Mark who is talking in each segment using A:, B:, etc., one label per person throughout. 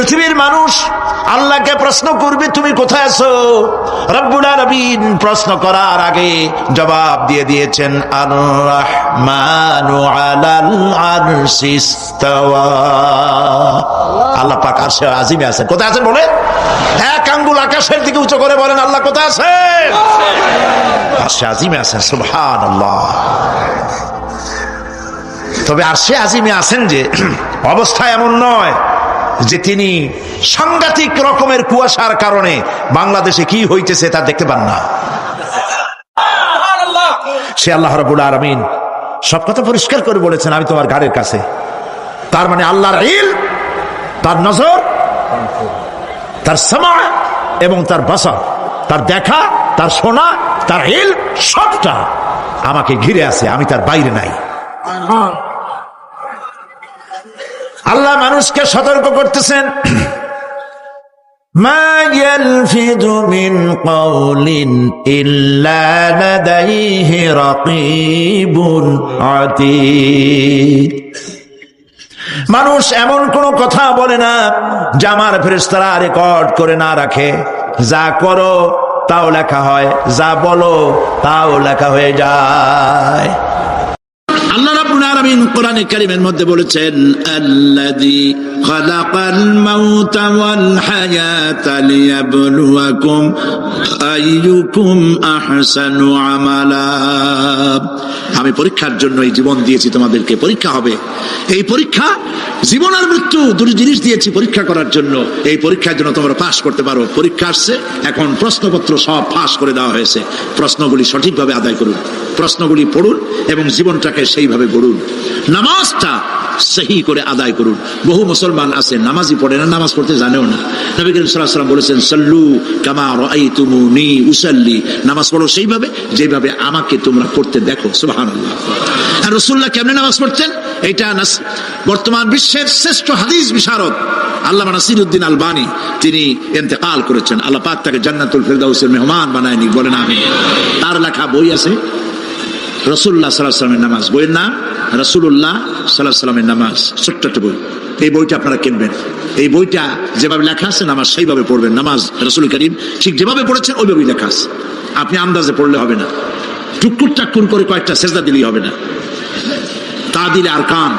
A: পৃথিবীর মানুষ আল্লাহকে প্রশ্ন করবে তুমি কোথায় আছো। রব্বুল আলামিন প্রশ্ন করার আগে জবাব দিয়ে দিয়েছেন আর রাহমানু আলাল আরশি ইস্তাওয়া। আল্লাহ পাক আরশে আজিমে আছেন। কোথায় আছেন বলে? এক আঙ্গুল আকাশের দিকে উঁচু করে বলেন আল্লাহ কোথায় আছেন? আরশে আজিমে আছেন। সুবহানাল্লাহ। তবে আরশে আজিমে আছেন যে অবস্থা এমন নয় যে তিনি সাংঘাতিক রকমের কুয়াশার কারণে বাংলাদেশে কি হইতেছে তা দেখতে পান না। সে আল্লাহ রাব্বুল আলামিন সব কথা পরিষ্কার করে বলেছেন আমি তোমার ঘাড়ের কাছে। তার মানে আল্লাহর ইলম, তার নজর, তার সামা এবং তার বাসার, তার দেখা, তার শোনা, তার ইলম সবটা আমাকে ঘিরে আছে, আমি তার বাইরে নাই। আল্লাহ মানুষকে সতর্ক করতেছেন মা ইয়ালফিযু মিন কাওলিন ইল্লা লাদাইহি রাকীবুন আতীদ। মানুষ এমন কোন কথা বলে না যা আমার ফেরেশতারা রেকর্ড করে না রাখে। যা করো তাও লেখা হয়, যা বলো তাও লেখা হয়ে যায়। আল্লাহ রাব্বুল আলামিন কোরআনে কারীমের মধ্যে বলেছেন আল্লাযী খালাকাল মাউতা ওয়াল হায়াতা লিয়াবলুয়াকুম আইয়ুকুম আহসানু আমালা। আমি পরীক্ষার জন্য এই জীবন দিয়েছি, তোমাদেরকে পরীক্ষা হবে। এই পরীক্ষা জীবন আর মৃত্যু দুটি জিনিস দিয়েছি পরীক্ষা করার জন্য। এই পরীক্ষার জন্য তোমরা পাস করতে পারো। পরীক্ষা আসছে, এখন প্রশ্নপত্র সব ফাঁস করে দেওয়া হয়েছে। প্রশ্নগুলি সঠিকভাবে আদায় করুন, প্রশ্নগুলি পড়ুন এবং জীবনটাকে সেইভাবে গড়ুন। নামাজটা সহি করে আদায় করুন। বহু মুসলমান আছে নামাজই পড়ে না, নামাজ পড়তে জানেও না। নবী করিম সাল্লাল্লাহু আলাইহি ওয়াসাল্লাম বলেছেন সাল্লু কামা রাআইতুমুনি উসাল্লি। নামাজ পড়ো সেইভাবে যেভাবে আমাকে তোমরা পড়তে দেখো। সুবহানাল্লাহ। আর রাসূলুল্লাহ কেমনে নামাজ পড়তেন এটা বর্তমান বিশ্বের শ্রেষ্ঠ হাদিস বিশারদ আল্লামা নাসিরউদ্দিন আলবানী তিনি ইন্তেকাল করেছেন। আল্লাহ পাক তাকে জান্নাতুল ফেরদাউসের মেহমান বানায়নি, বলেন আমিন। তার লেখা বই আছে রাসূলুল্লাহ সাল্লাল্লাহু আলাইহি ওয়াসাল্লামের নামাজ। বইয়ের নাম রাসূলুল্লাহ সাল্লাল্লাহু আলাইহি ওয়াসাল্লামের নামাজ। ছোট্ট একটা বই। এই বইটা আপনারা কিনবেন। এই বইটা যেভাবে লেখা আছে নামাজ সেইভাবে পড়বেন। নামাজ রাসূল করিম ঠিক যেভাবে পড়েছেন ওইভাবেই লেখা আছে। আপনি আন্দাজে পড়লে হবে না, টুকুর টাক্কুর করে কয়েকটা সেজদা দিলেই হবে না। তা দিলে আর কান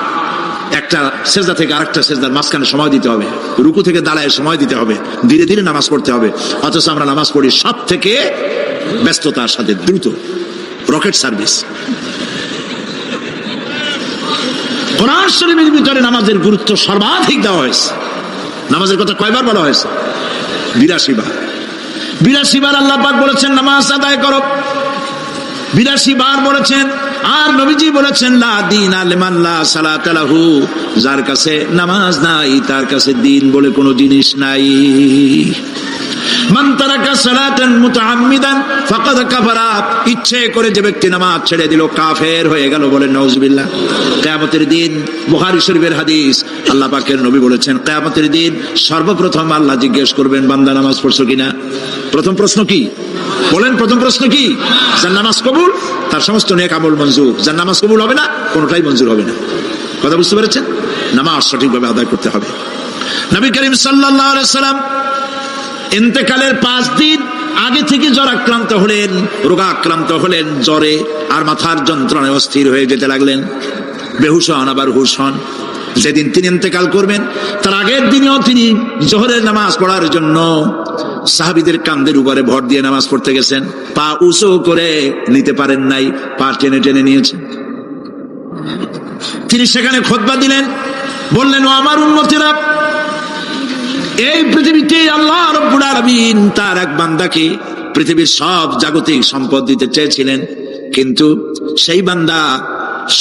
A: একটা সেজদা থেকে আরেকটা সেজদার মাঝখানে সময় দিতে হবে, রুকু থেকে দাঁড়ায় সময় দিতে হবে, ধীরে ধীরে নামাজ পড়তে হবে। অথচ আমরা নামাজ পড়ি সব থেকে ব্যস্ততার সাথে, দ্রুত, রকেট সার্ভিস। কোরআন শরীফের ভিতরে নামাজের গুরুত্ব সর্বাধিক দেওয়া হয়েছে। নামাজের কথা কয়বার বলা হয়েছে? 82 বার। 82 বার আল্লাহ পাক বলেছেন নামাজ আদায় করো। 82 বার বলেছেন। আর নবীজি বলেছেন লা দীনা লিমান লা সালাতা লাহু। যার কাছে নামাজ নাই তার কাছে দ্বীন বলে কোনো জিনিস নাই। মান তারাকা সালাতান মুতাআম্মিদান ফাকাদ কাফারা। ইচ্ছে করে যে ব্যক্তি নামাজ ছেড়ে দিল কাফের হয়ে গেল, বলেন নাউজুবিল্লাহ। কিয়ামতের দিন বুখারী শরীফের হাদিস, আল্লাহ পাকের নবী বলেছেন কিয়ামতের দিন সর্বপ্রথম আল্লাহ জিজ্ঞেস করবেন বান্দা নামাজ পড়ছো কিনা। প্রথম প্রশ্ন কি বলেন? প্রথম প্রশ্ন কি? যার নামাজ কবুল তার সমস্ত নেক আমল মঞ্জুর। যার নামাজ কবুল হবে না কোনোটাই মঞ্জুর হবে না। কথা বুঝতে পেরেছেন? নামাজ সঠিকভাবে আদায় করতে হবে। নবী করিম সাল্লাল্লাহু আলাইহি ওয়াসাল্লাম ইন্তেকালের 5 দিন আগে থেকে জ্বরাক্রান্ত হলেন, রোগাক্রান্ত হলেন, জ্বরে আর মাথার যন্ত্রণায় অস্থির হয়ে যেতে লাগলেন। বেহুশ হন আবার হুশ হন। যেদিন তিনি ইন্তেকাল করবেন তার আগের দিনেও তিনি জোহরের নামাজ পড়ার জন্য সাহাবীদের কাঁধের উপরে ভর দিয়ে নামাজ পড়তে গেছেন। পা উঁচু করে নিতে পারেন নাই, পা টেনে টেনে নিয়েছেন। তিনি সেখানে খুতবা দিলেন, বললেন ও আমার উম্মতেরা, এই পৃথিবীতে আল্লাহ রাব্বুল আলামিন তার এক বান্দাকে পৃথিবীর সব জাগতিক সম্পদ দিতে চেয়েছিলেন, কিন্তু সেই বান্দা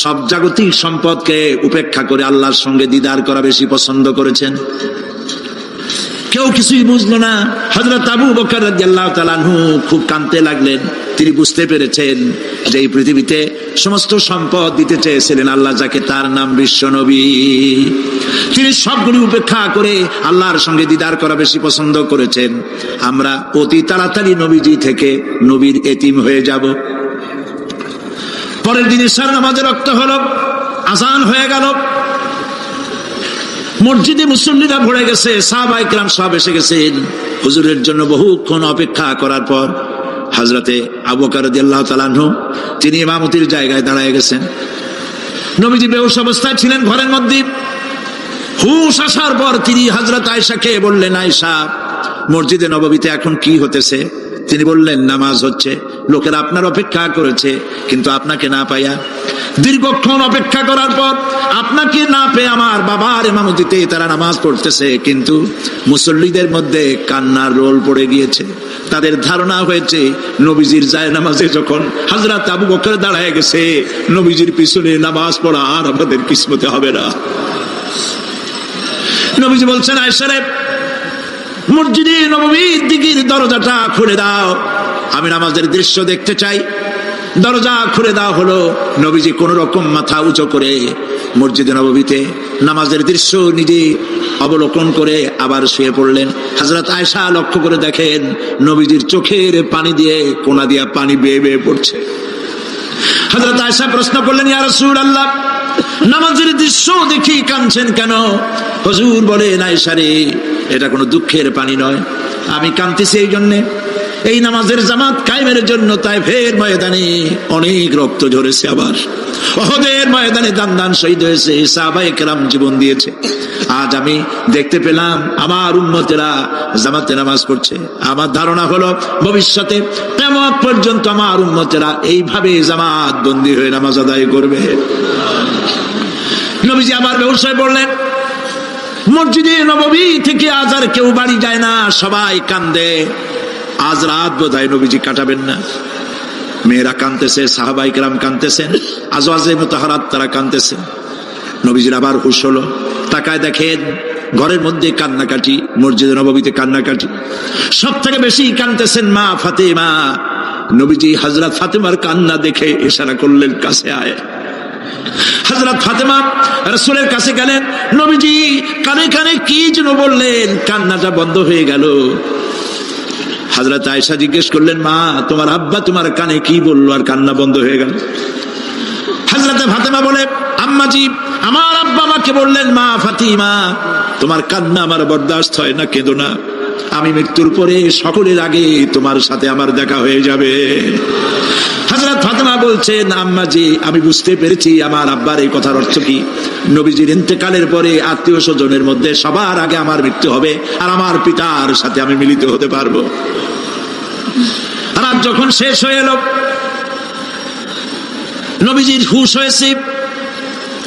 A: সব জাগতিক সম্পদকে উপেক্ষা করে আল্লাহর সঙ্গে দিদার করা বেশি পছন্দ করেছেন। কেউ কিছুই বুঝলো না। হযরত আবু বকর রাদিয়াল্লাহু তাআলা আনহু খুব কাঁদতে লাগলেন। তিনি বুঝতে পেরেছেন যে এই পৃথিবীতে সমস্ত সম্পদ দিতে চেয়েছিলেন আল্লাহ যাকে, তার নাম বিশ্ব নবী। তিনি সবগুলি উপেক্ষা করে আল্লাহর সঙ্গে দিদার করা বেশি পছন্দ করেছেন। আমরা অতি তাড়াতাড়ি নবীজি থেকে নবীর এতিম হয়ে যাব। পরের দিন ইশার নামাজে রক্ত হলো, আযান হয়ে গেল। মসজিদে মুসল্লিরা ভরে গেছে, সাহাবায়ে কেরাম সব এসে গেছেন। হুজুরের জন্য বহুক্ষণ অপেক্ষা করার পর হযরতে আবু বকর রাদিয়াল্লাহু তাআলা আনহু তিনি ইমামতির জায়গায় দাঁড়ায় গেছেন। নবীজি বেহুশ অবস্থায় ছিলেন ঘরের মধ্যে। হুশ আসার পর তিনি হযরত আয়েশাকে বললেন, আয়েশা, মসজিদে নববীতে এখন কি হতেছে? তিনি বললেন, নামাজ হচ্ছে। লোকেরা আপনার অপেক্ষা করেছে, কিন্তু আপনাকে না পাইয়া, দীর্ঘক্ষণ অপেক্ষা করার পর আপনাকে না পেয়ে আমার বাবার ইমামতিতে তারা নামাজ পড়তেছে, কিন্তু মুসল্লিদের মধ্যে কান্নার রোল পড়ে গিয়েছে। তাদের ধারণা হয়েছে নবীজির জায়নামাজে যখন হযরত আবু বকর দাঁড়ায় গেছে, নবীজির পিছনে নামাজ পড়া আর আমাদের কিসমতে হবে না। নবীজি বলছেন, আয়েশা রে, মসজিদে নববীর দিকের দরজাটা খুলে দাও, আমি নামাজের দৃশ্য দেখতে চাই। দরজা খুলে দেওয়া হলো। নবীজি কোন রকম মাথা উঁচু করে মসজিদে নববীতে নামাজের দৃশ্য নিজে অবলোকন করে আবার শুয়ে পড়লেন। হযরত আয়েশা লক্ষ্য করে দেখেন নবীজির চোখের পানি দিয়ে কোনা দিয়া পানি বেয়ে বেয়ে পড়ছে। হযরত আয়েশা প্রশ্ন করলেন, ইয়া রাসূলুল্লাহ, নামাজের দৃশ্য দেখি কাঁদছেন কেন? হুজুর বলেন, আয়েশা রে, এটা কোনো দুঃখের পানি নয়, আমি কাঁদতেছি এই জন্যে, এই নামাজের জামাত কায়েমের জন্য তায়েফের ময়দানে অনেক রক্ত ঝরেছে, আবার উহুদের ময়দানে দান দান শহীদ হয়েছে, সাহাবায়ে কেরাম জীবন দিয়েছে। আজ আমি দেখতে পেলাম আমার উম্মতেরা জামাতে নামাজ পড়ছে। আমার ধারণা হলো ভবিষ্যতে কিয়ামত পর্যন্ত আমার উম্মতেরা এইভাবে জামাত বন্দী হয়ে নামাজ আদায় করবে। নবীজি আবার বেহুশ হয়ে পড়লেন। মসজিদে নববী থেকে আজ আর কেউ বাড়ি যায় না, সবাই কান্দে। আজ রাত বোধহয় নবীজি কাটাবেন না। মেয়েরা কাঁদতেছে, সাহাবায়ে কেরাম কাঁদতেছেন, আজওয়াজে মুতাহারাত তারা কাঁদতেছেন। নবীজির আবার হুঁশ হলো, তাকায় দেখেন ঘরের মধ্যে কান্নাকাটি, মসজিদে নববীতে কান্নাকাটি। সব থেকে বেশি কাঁদতেছেন মা ফাতেমা। নবীজি হযরত ফাতেমার কান্না দেখে ইশারা করলেন, কাছে আয়। হযরত ফাতেমা রাসূলের কাছে গেলেন। নবীজি কানে কানে কি যেন বললেন, কান্নাটা বন্ধ হয়ে গেল। হযরত আয়েশা জিজ্ঞেস করলেন, মা, তোমার আব্বা তোমার কানে কি বললো আর কান্না বন্ধ হয়ে গেল? হযরত ফাতেমা বলে, আম্মাজি, আমার আব্বা আমাকে বললেন, মা ফাতিমা, তোমার কান্না আমার বরদাস্ত হয় না, কেঁদো না, আমি মৃত্যুর পরে সকলের আগে তোমার সাথে আমার দেখা হয়ে যাবে। হযরত ফাতেমা বলছেন, আম্মাজি, আমি বুঝতে পেরেছি আমার আব্বার এই কথার অর্থ কি। নবীজির ইন্তেকালের পরে আত্মীয় স্বজনের মধ্যে সবার আগে আমার মৃত্যু হবে, আর আমার পিতার সাথে আমি মিলিত হতে পারবো। রাত যখন শেষ হয়ে এলো, নবীজির হুঁশ হয়েছে,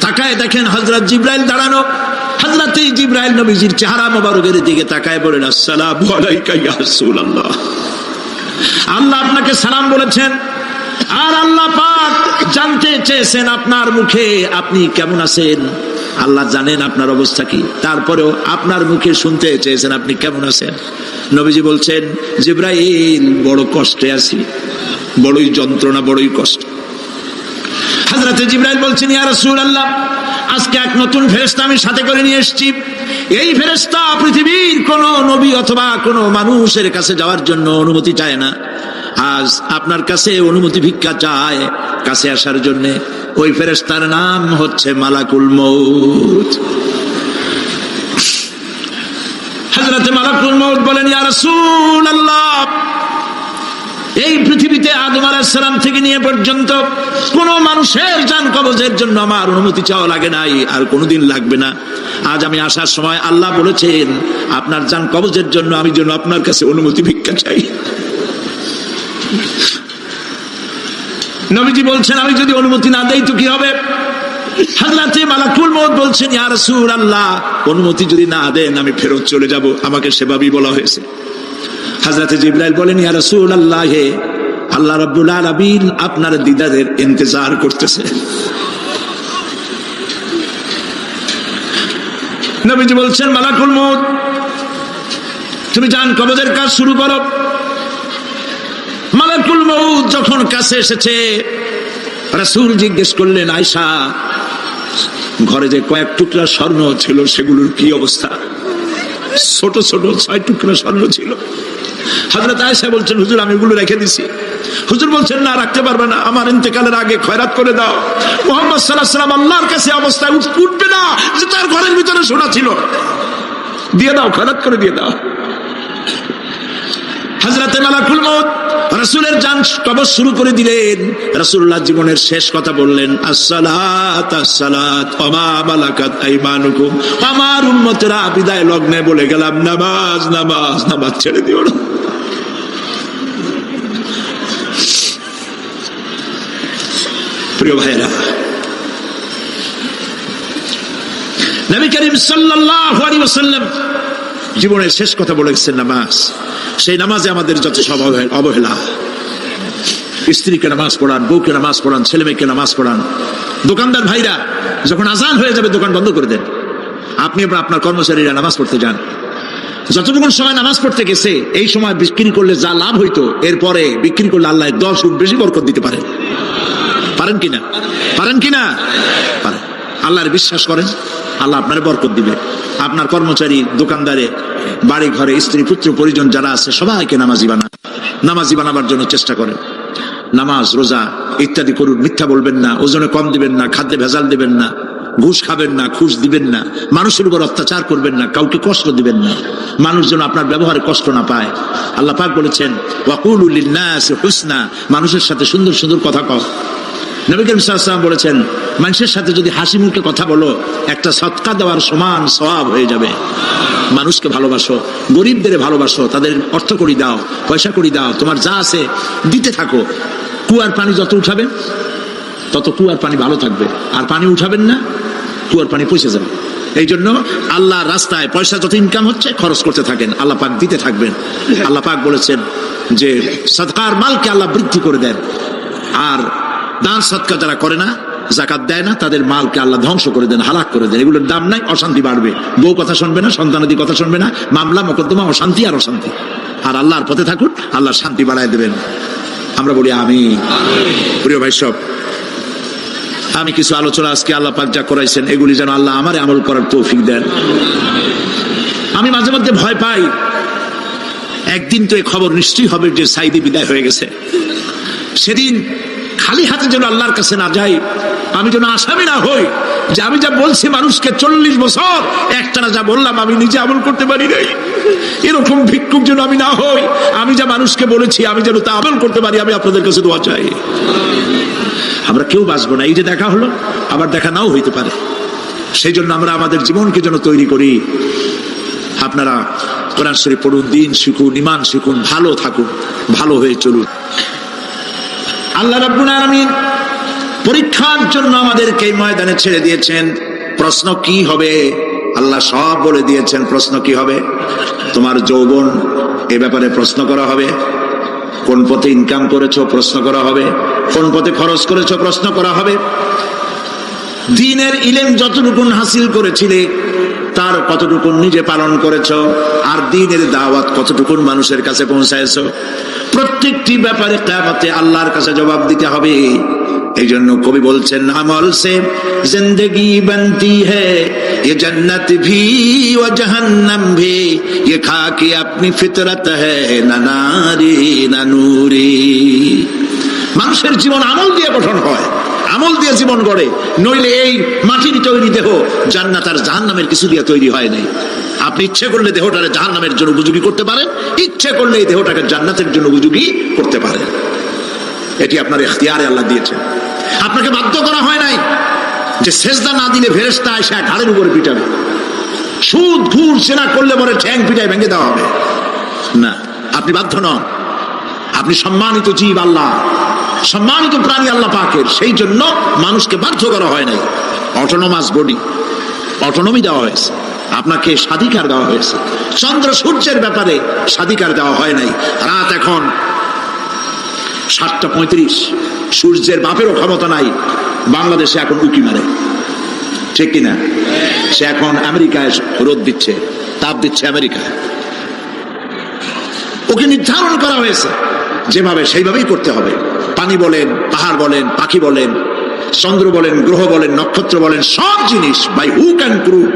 A: তাকায় দেখেন হযরত জিবরাইল দাঁড়ানো। হযরত জিবরাইল নবীজির চেহারা মোবারকের দিকে তাকায় বলেন, আসসালামু আলাইকা ইয়া রাসূলুল্লাহ, আল্লাহ আপনাকে সালাম বলেছেন, আর আল্লাহ পাক জানতে চেয়েছেন আপনার মুখে আপনি কেমন আছেন। আল্লাহ জানেন আপনার অবস্থা কি, তারপরেও আপনার মুখে শুনতে চেয়েছেন আপনি কেমন আছেন। নবীজি বলছেন, জিবরাইল, বড় কষ্টে আছি, বড়ই যন্ত্রণা, বড়ই কষ্ট। হযরত জিবরাইল বলছেন, ইয়া রাসূলুল্লাহ, আজকে এক নতুন ফেরেশতা আমি সাথে করে নিয়ে এসেছি। এই ফেরেশতা পৃথিবীর কোন নবী অথবা কোন মানুষের কাছে যাওয়ার জন্য অনুমতি চায় না, আজ আপনার কাছে অনুমতি ভিক্ষা চায় কাছে আসার জন্য। ওই ফেরেশতার নাম হচ্ছে মালাকুল মউত। হযরত মালাকুল মউত বলেন, ইয়া রাসূলুল্লাহ, এই পৃথিবীতে আদম আলাইহিস সালাম থেকে নিয়ে পর্যন্ত কোন মানুষের জান কবজের জন্য আমার অনুমতি চাওয়া লাগে নাই, আর কোনোদিন লাগবে না। আজ আমি আসার সময় আল্লাহ বলেছেন আপনার জান কবজের জন্য আমি যেন আপনার কাছে অনুমতি ভিক্ষা চাই। নবীজি বলছেন, আমি যদি অনুমতি না দেই তো কি হবে? হযরত মালাকুল মউত বলছেন, ইয়া রাসূলুল্লাহ, অনুমতি যদি না দেন আমি ফেরত চলে যাব, আমাকে সেভাবেই বলা হয়েছে। হযরত জিবরাইল বলেন, ইয়া রাসূলুল্লাহ, আল্লাহ রাব্বুল আলামিন আপনার দিদারের ইন্তজার করতেছে। নবীজি বলছেন, মালাকুল মউত, তুমি জান কবজের কাজ শুরু করো। মালাকুল মউত যখন কাছে এসেছে, রাসূল জিজ্ঞেস করলেন, আয়েশা, ঘরে যে কয়েক টুকরা স্বর্ণ ছিল সেগুলোর কি অবস্থা? ছোট ছোট 6 টুকরা স্বর্ণ ছিল। হযরত আয়েশা বলছেন, হুজুর, আমি এগুলো রেখে দিছি। হুজুর বলছেন না, রাখতে পারবে না, আমার ইন্তেকালের আগে খয়রাত করে দাও। মুহাম্মদ সাল্লাল্লাহু আলাইহি ওয়াসাল্লাম আল্লাহর কাছে অবস্থায় উঠবে না যে তার ঘরের ভিতরে সোনা ছিল, দিয়ে দাও, খয়রাত করে দিয়ে দাও। হযরতে মালাকুল মউত রাসূলের জান কবজ শুরু করে দিলেন। রাসূলুল্লাহ জীবনের শেষ কথা বললেন, আসসালাত আসসালাত ওয়া মা মালাকাত আইমানুকুম। আমার উম্মতেরা বিদায় লগ্নে বলে গেলাম, নামাজ নামাজ নামাজ ছেড়ে দিও না। প্রিয় ভাইরা, নবী করিম সাল্লাল্লাহু আলাইহি ওয়াসাল্লাম জীবনের শেষ কথা বলেছেন নামাজ। সেই নামাজে আমাদের যত সব অবহেলা, স্ত্রীকে নামাজ পড়ান, বউকে নামাজ পড়ান, ছেলে মেয়েকে নামাজ পড়ান। দোকানদার ভাইরা যখন আজান হয়ে যাবে দোকান বন্ধ করে দেন, আপনি আপনার কর্মচারীরা নামাজ পড়তে যান। যতটুকু সময় নামাজ পড়তে গেছে এই সময় বিক্রি করলে যা লাভ হইতো, এরপরে বিক্রি করলে আল্লাহ 10 গুণ বেশি বরকত দিতে পারেন। পারেন কিনা? পারেন কিনা? পারেন। আল্লাহর বিশ্বাস করেন, আল্লাহ আপনার বরকত দিবে। আপনার কর্মচারী, দোকানদারে, বাড়ি ঘরে স্ত্রী পুত্র পরিজন যারা আছে সবাইকে নামাজি বানাবার জন্য চেষ্টা করেন। নামাজ রোজা ইত্যাদি করুন। মিথ্যা বলবেন না, ওজনে কম দিবেন না, খাদ্যে ভেজাল দিবেন না, ঘুষ খাবেন না, ঘুষ দিবেন না, মানুষের উপর অত্যাচার করবেন না, কাউকে কষ্ট দিবেন না, মানুষ যেন আপনার ব্যবহারে কষ্ট না পায়। আল্লাহ পাক বলেছেন, ওয়াকুলু লিন্নাসি হুসনা, মানুষের সাথে সুন্দর সুন্দর কথা কও। নবী করিম সাল্লাল্লাহু আলাইহি ওয়াসাল্লাম বলেছেন, মানুষের সাথে যদি হাসি মুখে কথা বলো একটা সদকা দেওয়ার সমান সওয়াব হয়ে যাবে। মানুষকে ভালোবাসো, গরিবদের ভালোবাসো, তাদের অর্থ করি দাও, পয়সা করি দাও, তোমার যা আছে দিতে থাকো। কুয়ার পানি যত উঠাবেন তত কুয়ার পানি ভালো থাকবে, আর পানি উঠাবেন না কুয়ার পানি পচে যাবে। এই জন্য আল্লাহর রাস্তায় পয়সা যত ইনকাম হচ্ছে খরচ করতে থাকেন, আল্লাহ পাক দিতে থাকবেন। আল্লাহ পাক বলেছেন যে সদকার মালকে আল্লাহ বৃদ্ধি করে দেন, আর দান সদকা যারা করে না, যাকাত দেয় না, তাদের মালকে আল্লাহ ধ্বংস করে দেন, হালাক করে দেন। এগুলোর দাম নাই, অশান্তি বাড়বে, বউ কথা শুনবে না, সন্তানাদি কথা শুনবে না, মামলা মোকদ্দমা, অশান্তি আর অশান্তি। আর আল্লাহর পথে থাকুন, আল্লাহ শান্তি বাড়ায় দেবেন। আমরা বলি আমিন। প্রিয় ভাই সব, আমি কিছু আলোচনা আজকে আল্লাহ পাক যা করাইছেন এগুলি যেন আল্লাহ আমারে আমল করার তৌফিক দেন। আমি মাঝে মধ্যে ভয় পাই, একদিন তো এই খবর নিশ্চয়ই হবে যে সাইদি বিদায় হয়ে গেছে। সেদিন খালি হাতে যেন আল্লাহর কাছে না যাই, আমি যেন আসামি না হই যে আমি যা বলছি মানুষকে 40 বছর একটানা যা বললাম আমি নিজে আমল করতে পারি নাই। এরকম ভিক্ষুক যেন আমি না হই, আমি যা মানুষকে বলেছি আমি যেন তা আমল করতে পারি। আমি আপনাদের কাছে দোয়া চাই। আমরা কেউ বাঁচবো না, এই যে দেখা হলো আবার দেখা নাও হইতে পারে। সেই জন্য আমরা আমাদের জীবনকে যেন তৈরি করি। আপনারা কোরআন শরীফ পড়ুন, দিন শিখুন, ঈমান শিখুন, ভালো থাকুন, ভালো হয়ে চলুন। আল্লাহ রাব্বুল আলামিন পরীক্ষার জন্য আমাদেরকে এই ময়দানে ছেড়ে দিয়েছেন। প্রশ্ন কি হবে আল্লাহ সব বলে দিয়েছেন। প্রশ্ন কি হবে? তোমার যৌবন, এ ব্যাপারে প্রশ্ন করা হবে। কোন পথে ইনকাম করেছো প্রশ্ন করা হবে। কোন পথে খরচ করেছো প্রশ্ন করা হবে। দ্বীনের ইলম যতটুকু হাসিল করেছিলে তার কতটুকু নিজে পালন করেছো, আর দ্বীনের দাওয়াত কতটুকু মানুষের কাছে পৌঁছায়ছো, প্রত্যেকটি ব্যাপারে কিয়ামতে আল্লাহর কাছে জবাব দিতে হবে। এই জন্য কবি বলছেন, আমল সে জিন্দেগি বনতি হ্যায় ये जन्नत भी व जहन्नम भी ये खाकी अपनी फितरत है ना नारी ना नूरी। মানুষের জীবন আমল দিয়ে গঠন হয়, আমল দিয়ে জীবন গড়ে, নইলে এই মাটির তৈরি দেহ জান্নাত আর জাহান্নামের কিছু দিয়ে তৈরি হয় নাই। আপনি ইচ্ছে করলে দেহটাকে জাহান্নামের জন্য উপযোগী করতে পারেন, ইচ্ছে করলে এই দেহটাকে জান্নাতের জন্য উপযোগী করতে পারেন। এটি আপনার ইখতিয়ারে আল্লাহ দিয়েছেন, আপনাকে বাধ্য করা হয় নাই যে সেজদা না দিলে ফেরেশতা এসে ঘাড়ের উপরে পিটাবে, সুদ ঘুষ সেনা করলে পরে ঠ্যাং পিটায় ভেঙে দেওয়া হবে না। আপনি বাধ্য নন, আপনি সম্মানিত জীব, আল্লাহ সম্মানিত প্রাণী আল্লাহ পাকের। সেই জন্য মানুষকে বাধ্য করা হয় নাই। অটোনোমাস বডি, অটোনমি দেওয়া হয়েছে, আপনাকে স্বাধিকার দেওয়া হয়েছে। চন্দ্র সূর্যের ব্যাপারে স্বাধিকার দেওয়া হয় নাই। রাত এখন 7:35, সূর্যের বাপেরও ক্ষমতা নাই বাংলাদেশে এখন উকি মারে, ঠিক কিনা? সে এখন আমেরিকায় রোদ দিচ্ছে, তাপ দিচ্ছে আমেরিকায়। ওকে নির্ধারণ করা হয়েছে যেভাবে সেইভাবেই করতে হবে। পানি বলেন, পাহাড় বলেন, পাখি বলেন, চন্দ্র বলেন, গ্রহ বলেন, নক্ষত্র বলেন, সব জিনিস বাই হুক অ্যান্ড ক্রুক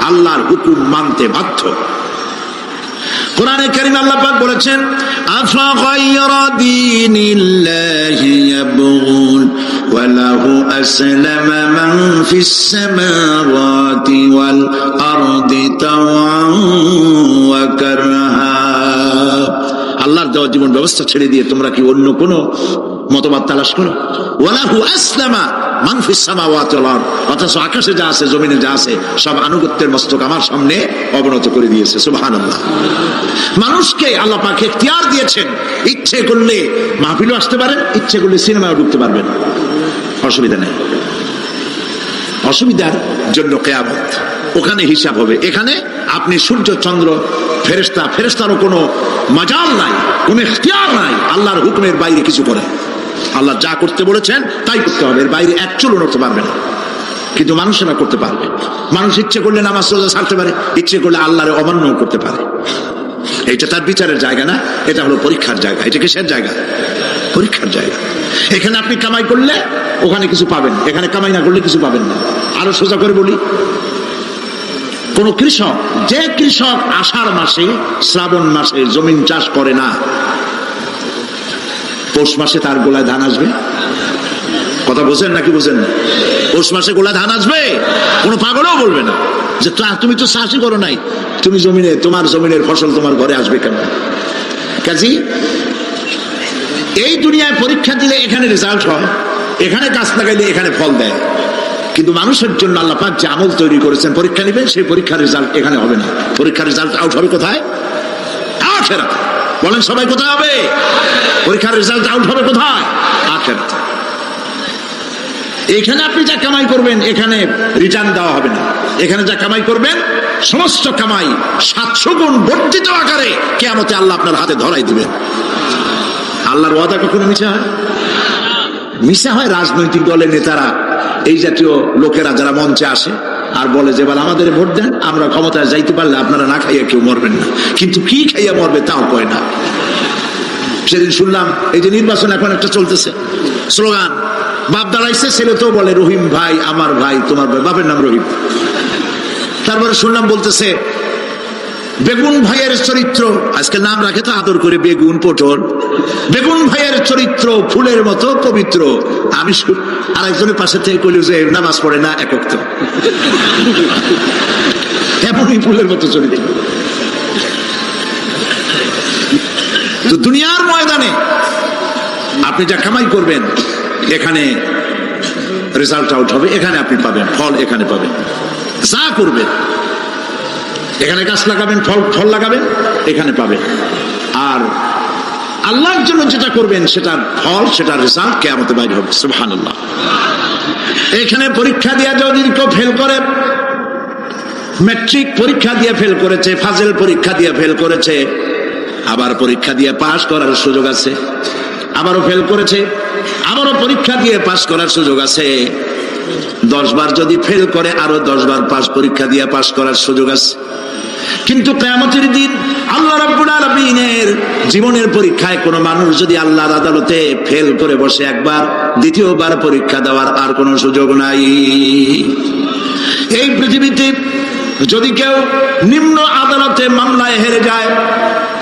A: আল্লাহর হুকুম মানতে বাধ্য। কোরআনে কারীমে আল্লাহ পাক বলেছেন, আফা গায়রা দীনিল্লাহি ইয়াবগুন ওয়া লাহু আসলামা মান ফিস সামাওয়াতি ওয়াল আরদি তাওআন ওয়া কারহা। আল্লাহর দেওয়া জীবন ব্যবস্থা ছেড়ে দিয়ে তোমরা কি অন্য কোন মতবাদ তালাশ করো? ওয়া লাহু আসলামা মান ফিস সামাওয়াতি ওয়াল আরদ, অথচ আকাশে যা আছে জমিনে যা আছে সব আনুগত্যের মস্তক আমার সামনে অবনত করে দিয়েছে। সুবহানাল্লাহ। মানুষকে আল্লাহ পাক ইখতিয়ার দিয়েছেন, ইচ্ছে করলে মাহফিলে আসতে পারেন, ইচ্ছে করলে সিনেমায় ঢুকতে পারবেন, অসুবিধা নেই। অসুবিধার জন্য কিয়ামত, ওখানে হিসাব হবে। এখানে আপনি সূর্য চন্দ্র ফেরেশতারও কোনো মাজাল নাই, কোনো ইখতিয়ার নাই আল্লাহর হুকুমের বাইরে কিছু করে। আল্লাহ যা করতে বলেছেন তাই করতে হবে, এর বাইরে এক চুলও নড়তে পারবে না। কিন্তু মানুষেরা করতে পারবে। মানুষ ইচ্ছে করলে নামাজ রোজা ছাড়তে পারে, ইচ্ছে করলে আল্লাহর অমান্য করতে পারে। এটা তার বিচারের জায়গা না, এটা হলো পরীক্ষার জায়গা। এটা কিসের জায়গা? পরীক্ষার জায়গা। এখানে আপনি কামাই করলে ওখানে কিছু পাবেন, এখানে কামাই না করলে কিছু পাবেন না। আরো সোজা করে বলি, কোন কৃষক, যে কৃষক আষাঢ় মাসে শ্রাবণ মাসে জমিন চাষ করে না, পৌষ মাসে তার গোলায় ধান আসবে? কথা বোঝেন নাকি বোঝেন না? পৌষ মাসে গোলায় ধান আসবে? কোনো পাগলও বলবে না যে তুমি তো চাষই করো নাই, তুমি জমিনে, তোমার জমিনের ফসল তোমার ঘরে আসবে কেন? কাজী এই দুনিয়ায় পরীক্ষা দিলে এখানে রেজাল্ট হয়, এখানে গাছ লাগাইলে এখানে ফল দেয়। কিন্তু মানুষের জন্য আল্লাহ পাক যে আমল তৈরি করেছেন, পরীক্ষা নেবেন, সেই পরীক্ষার রেজাল্ট এখানে হবে না। পরীক্ষার রেজাল্ট আউট হবে কোথায়? আখিরাতে। বলেন সবাই কোথায় হবে? পরীক্ষার রেজাল্ট আউট হবে কোথায়? আখিরাতে। এখানে আপনি যা কামাই করবেন এখানে রিটার্ন দেওয়া হবে না। এখানে যা কামাই করবেন সমস্ত কামাই 700 গুণ বর্ধিত আকারে কিয়ামতে আল্লাহ আপনার হাতে ধরাই দিবেন। আল্লাহর ওয়াদা কখনো মিছা হয়? মিছা হয় রাজনৈতিক দলের নেতারা, এই জাতীয় লোকেরা যারা মঞ্চে আসে আর বলে যে এবার আমাদের ভোট দেন, আমরা ক্ষমতায় যাইতে পারলে আপনারা না খাইয়া কেউ মরবেন না। কিন্তু কি খাইয়া মরবে তাও কয় না। সেদিন শুনলাম এই যে নির্বাচন এখন একটা চলতেছে, স্লোগান বাপ দাঁড়াইছে, ছেলে তো বলে রহিম ভাই আমার ভাই, তোমার ভাই, বাপের নাম রহিম। তারপরে শুনলাম বলতেছে বেগুন ভাইয়ের চরিত্র, আজকে নাম রাখে তো আদর করে বেগুন পটল, বেগুন ভাইয়ের চরিত্র ফুলের মতো পবিত্র। আমি আরেকজনের পাশে থেকে কইল যে নামাজ পড়ে না একক, তো এমনই ফুলের মতো চরিত্র। তো দুনিয়ার ময়দানে আপনি যা কামাই করবেন এখানে রেজাল্ট আউট হবে, এখানে আপনি পাবেন ফল, এখানে পাবেন। যা করবেন এখানে গাছ লাগাবেন, ফল লাগাবেন, এখানে পাবেন। আর আল্লাহর জন্য যেটা করবেন সেটার ফল, সেটার রেজাল্ট কিয়ামতে বাইরে হবে। সুবহানাল্লাহ। এখানে পরীক্ষা দিয়ে যদি কেউ ফেল করে, ম্যাট্রিক পরীক্ষা দিয়ে ফেল করেছে, ফাজেল পরীক্ষা দিয়ে ফেল করেছে, আবার পরীক্ষা দিয়ে পাস করার সুযোগ আছে, আবারও ফেল করেছে, আবারও পরীক্ষা দিয়ে পাস করার সুযোগ আছে। 10 বার যদি ফেল করে আরো 10 বার পরীক্ষা দিয়ে পাস করার সুযোগ আছে। কিন্তু কিয়ামতের দিন আল্লাহ রাব্বুল আলামিনের জীবনের পরীক্ষায় কোনো মানুষ যদি আল্লাহর আদালতে ফেল করে বসে একবার, দ্বিতীয়বার পরীক্ষা দেওয়ার আর কোনো সুযোগ নাই। এই পৃথিবীতে যদি কেউ নিম্ন আদালতে মামলায় হেরে যায়,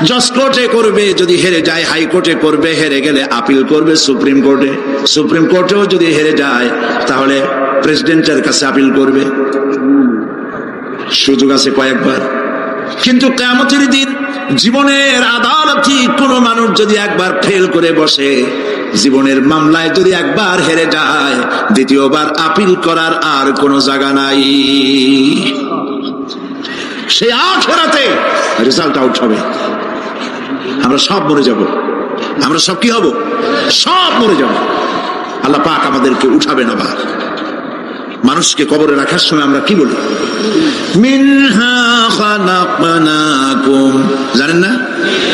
A: জজ কোর্টে করবে, যদি হেরে যায় হাইকোর্টে করবে, হেরে গেলে আপিল করবে সুপ্রিম কোর্টে, সুপ্রিম কোর্টেও যদি হেরে যায় তাহলে প্রেসিডেন্টের কাছে আপিল করবে। সুযোগ আছে কয়েকবার। কিন্তু কিয়ামতের দিন জীবনের আদালতে কোনো মানুষ যদি একবার ফেল করে বসে, জীবনের মামলায় যদি একবার হেরে যায়, দ্বিতীয়বার আপিল করার আর কোনো জায়গা নাই। সেই আখিরাতে রেজাল্ট আউট হবে। আমরা সব মরে যাব, আমরা সব কি হব? সব মরে যাব। আল্লাহ পাক আমাদেরকে উঠাবেন আবার। মানুষকে কবরে রাখার সময় আমরা কি বলি? মিনহা খালাকনাকুম, জানেন না?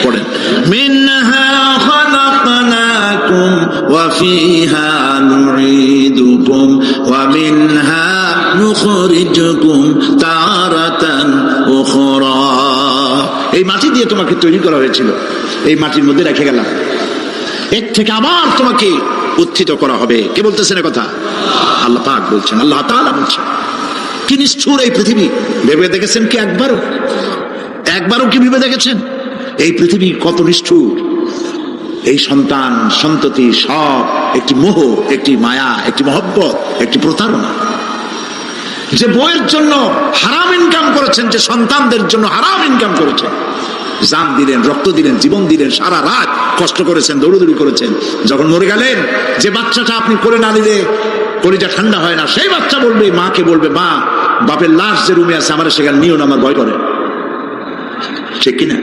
A: পড়েন, মিনহা খালাকনাকুম ওয়া ফিহা নুঈদুকুম ওয়া মিনহা নুখরিজুকুম তারাতান উখরা। এই মাটি দিয়ে তোমাকে তৈরি করা হয়েছিল, এই মাটির মধ্যে রেখে গেলাম, এর থেকে আবার তোমাকে উত্থিত করা হবে। কে বলতেছেন কথা? আল্লাহ পাক বলছেন, আল্লাহ তাআলা বলছেন। কি নিষ্ঠুর এই পৃথিবী! ভেবে দেখেছেন কি একবারও কি ভেবে দেখেছেন?
B: এই পৃথিবী কত নিষ্ঠুর, এই সন্তান সন্ততি সব একটি মোহ, একটি মায়া, একটি মহব্বত, একটি প্রতারণা। যে বইয়ের জন্য হারাম ইনকাম করেছেন, যে সন্তানদের জন্য হারাম ইনকাম করেছেন, জান দিলেন, রক্ত দিলেন, জীবন দিলেন, সারা রাত কষ্ট করেছেন, দৌড়দৌড়ি করেছেন, যখন মরে গেলেন, যে বাচ্চাটা আপনি করে না নিলে কলিজা ঠান্ডা হয় না, সেই বাচ্চা বলবে, মাকে বলবে, মা বাপের লাশ যে রুমে আছে আমার সেখানে নিও না, আমার ভয় করে। ঠিক কিনা?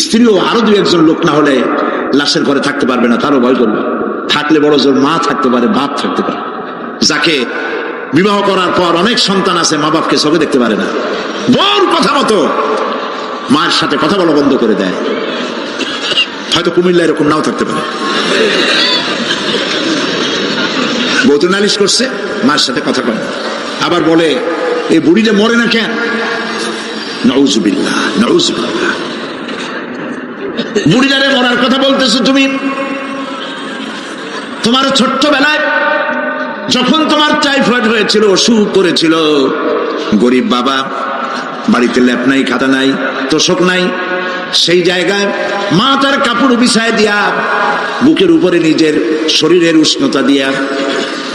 B: স্ত্রীও আরো দু একজন লোক না হলে লাশের ঘরে থাকতে পারবে না, তারও ভয় করবে। থাকলে বড় জোর মা থাকতে পারে, বাপ থাকতে পারে। যাকে বিবাহ করার পর অনেক সন্তান আছে, মা বাপকে চোখে দেখতে পারে না, বউর কথা মতো মায়ের সাথে কথা বলা বন্ধ করে দেয়। হয়তো কুমিল্লা এরকম নাও থাকতে পারে, বউ তো নালিশ করছে, মায়ের সাথে কথা কয়। আবার বলে এই বুড়িটা মরে না কেন? নাউজুবিল্লাহ, নাউজুবিল্লাহ। বুড়িটারে মরার কথা বলতেছো তুমি? তোমার ছোট্টবেলায় যখন তোমার টাইফয়েড হয়েছিল, অসুখ করেছিল, গরিব বাবা, বাড়িতে ল্যাপ নাই, খাতা নাই, তোষক নাই, সেই জায়গায় মা তার কাপড় বিছায় দিয়া বুকের উপরে নিজের শরীরের উষ্ণতা দিয়া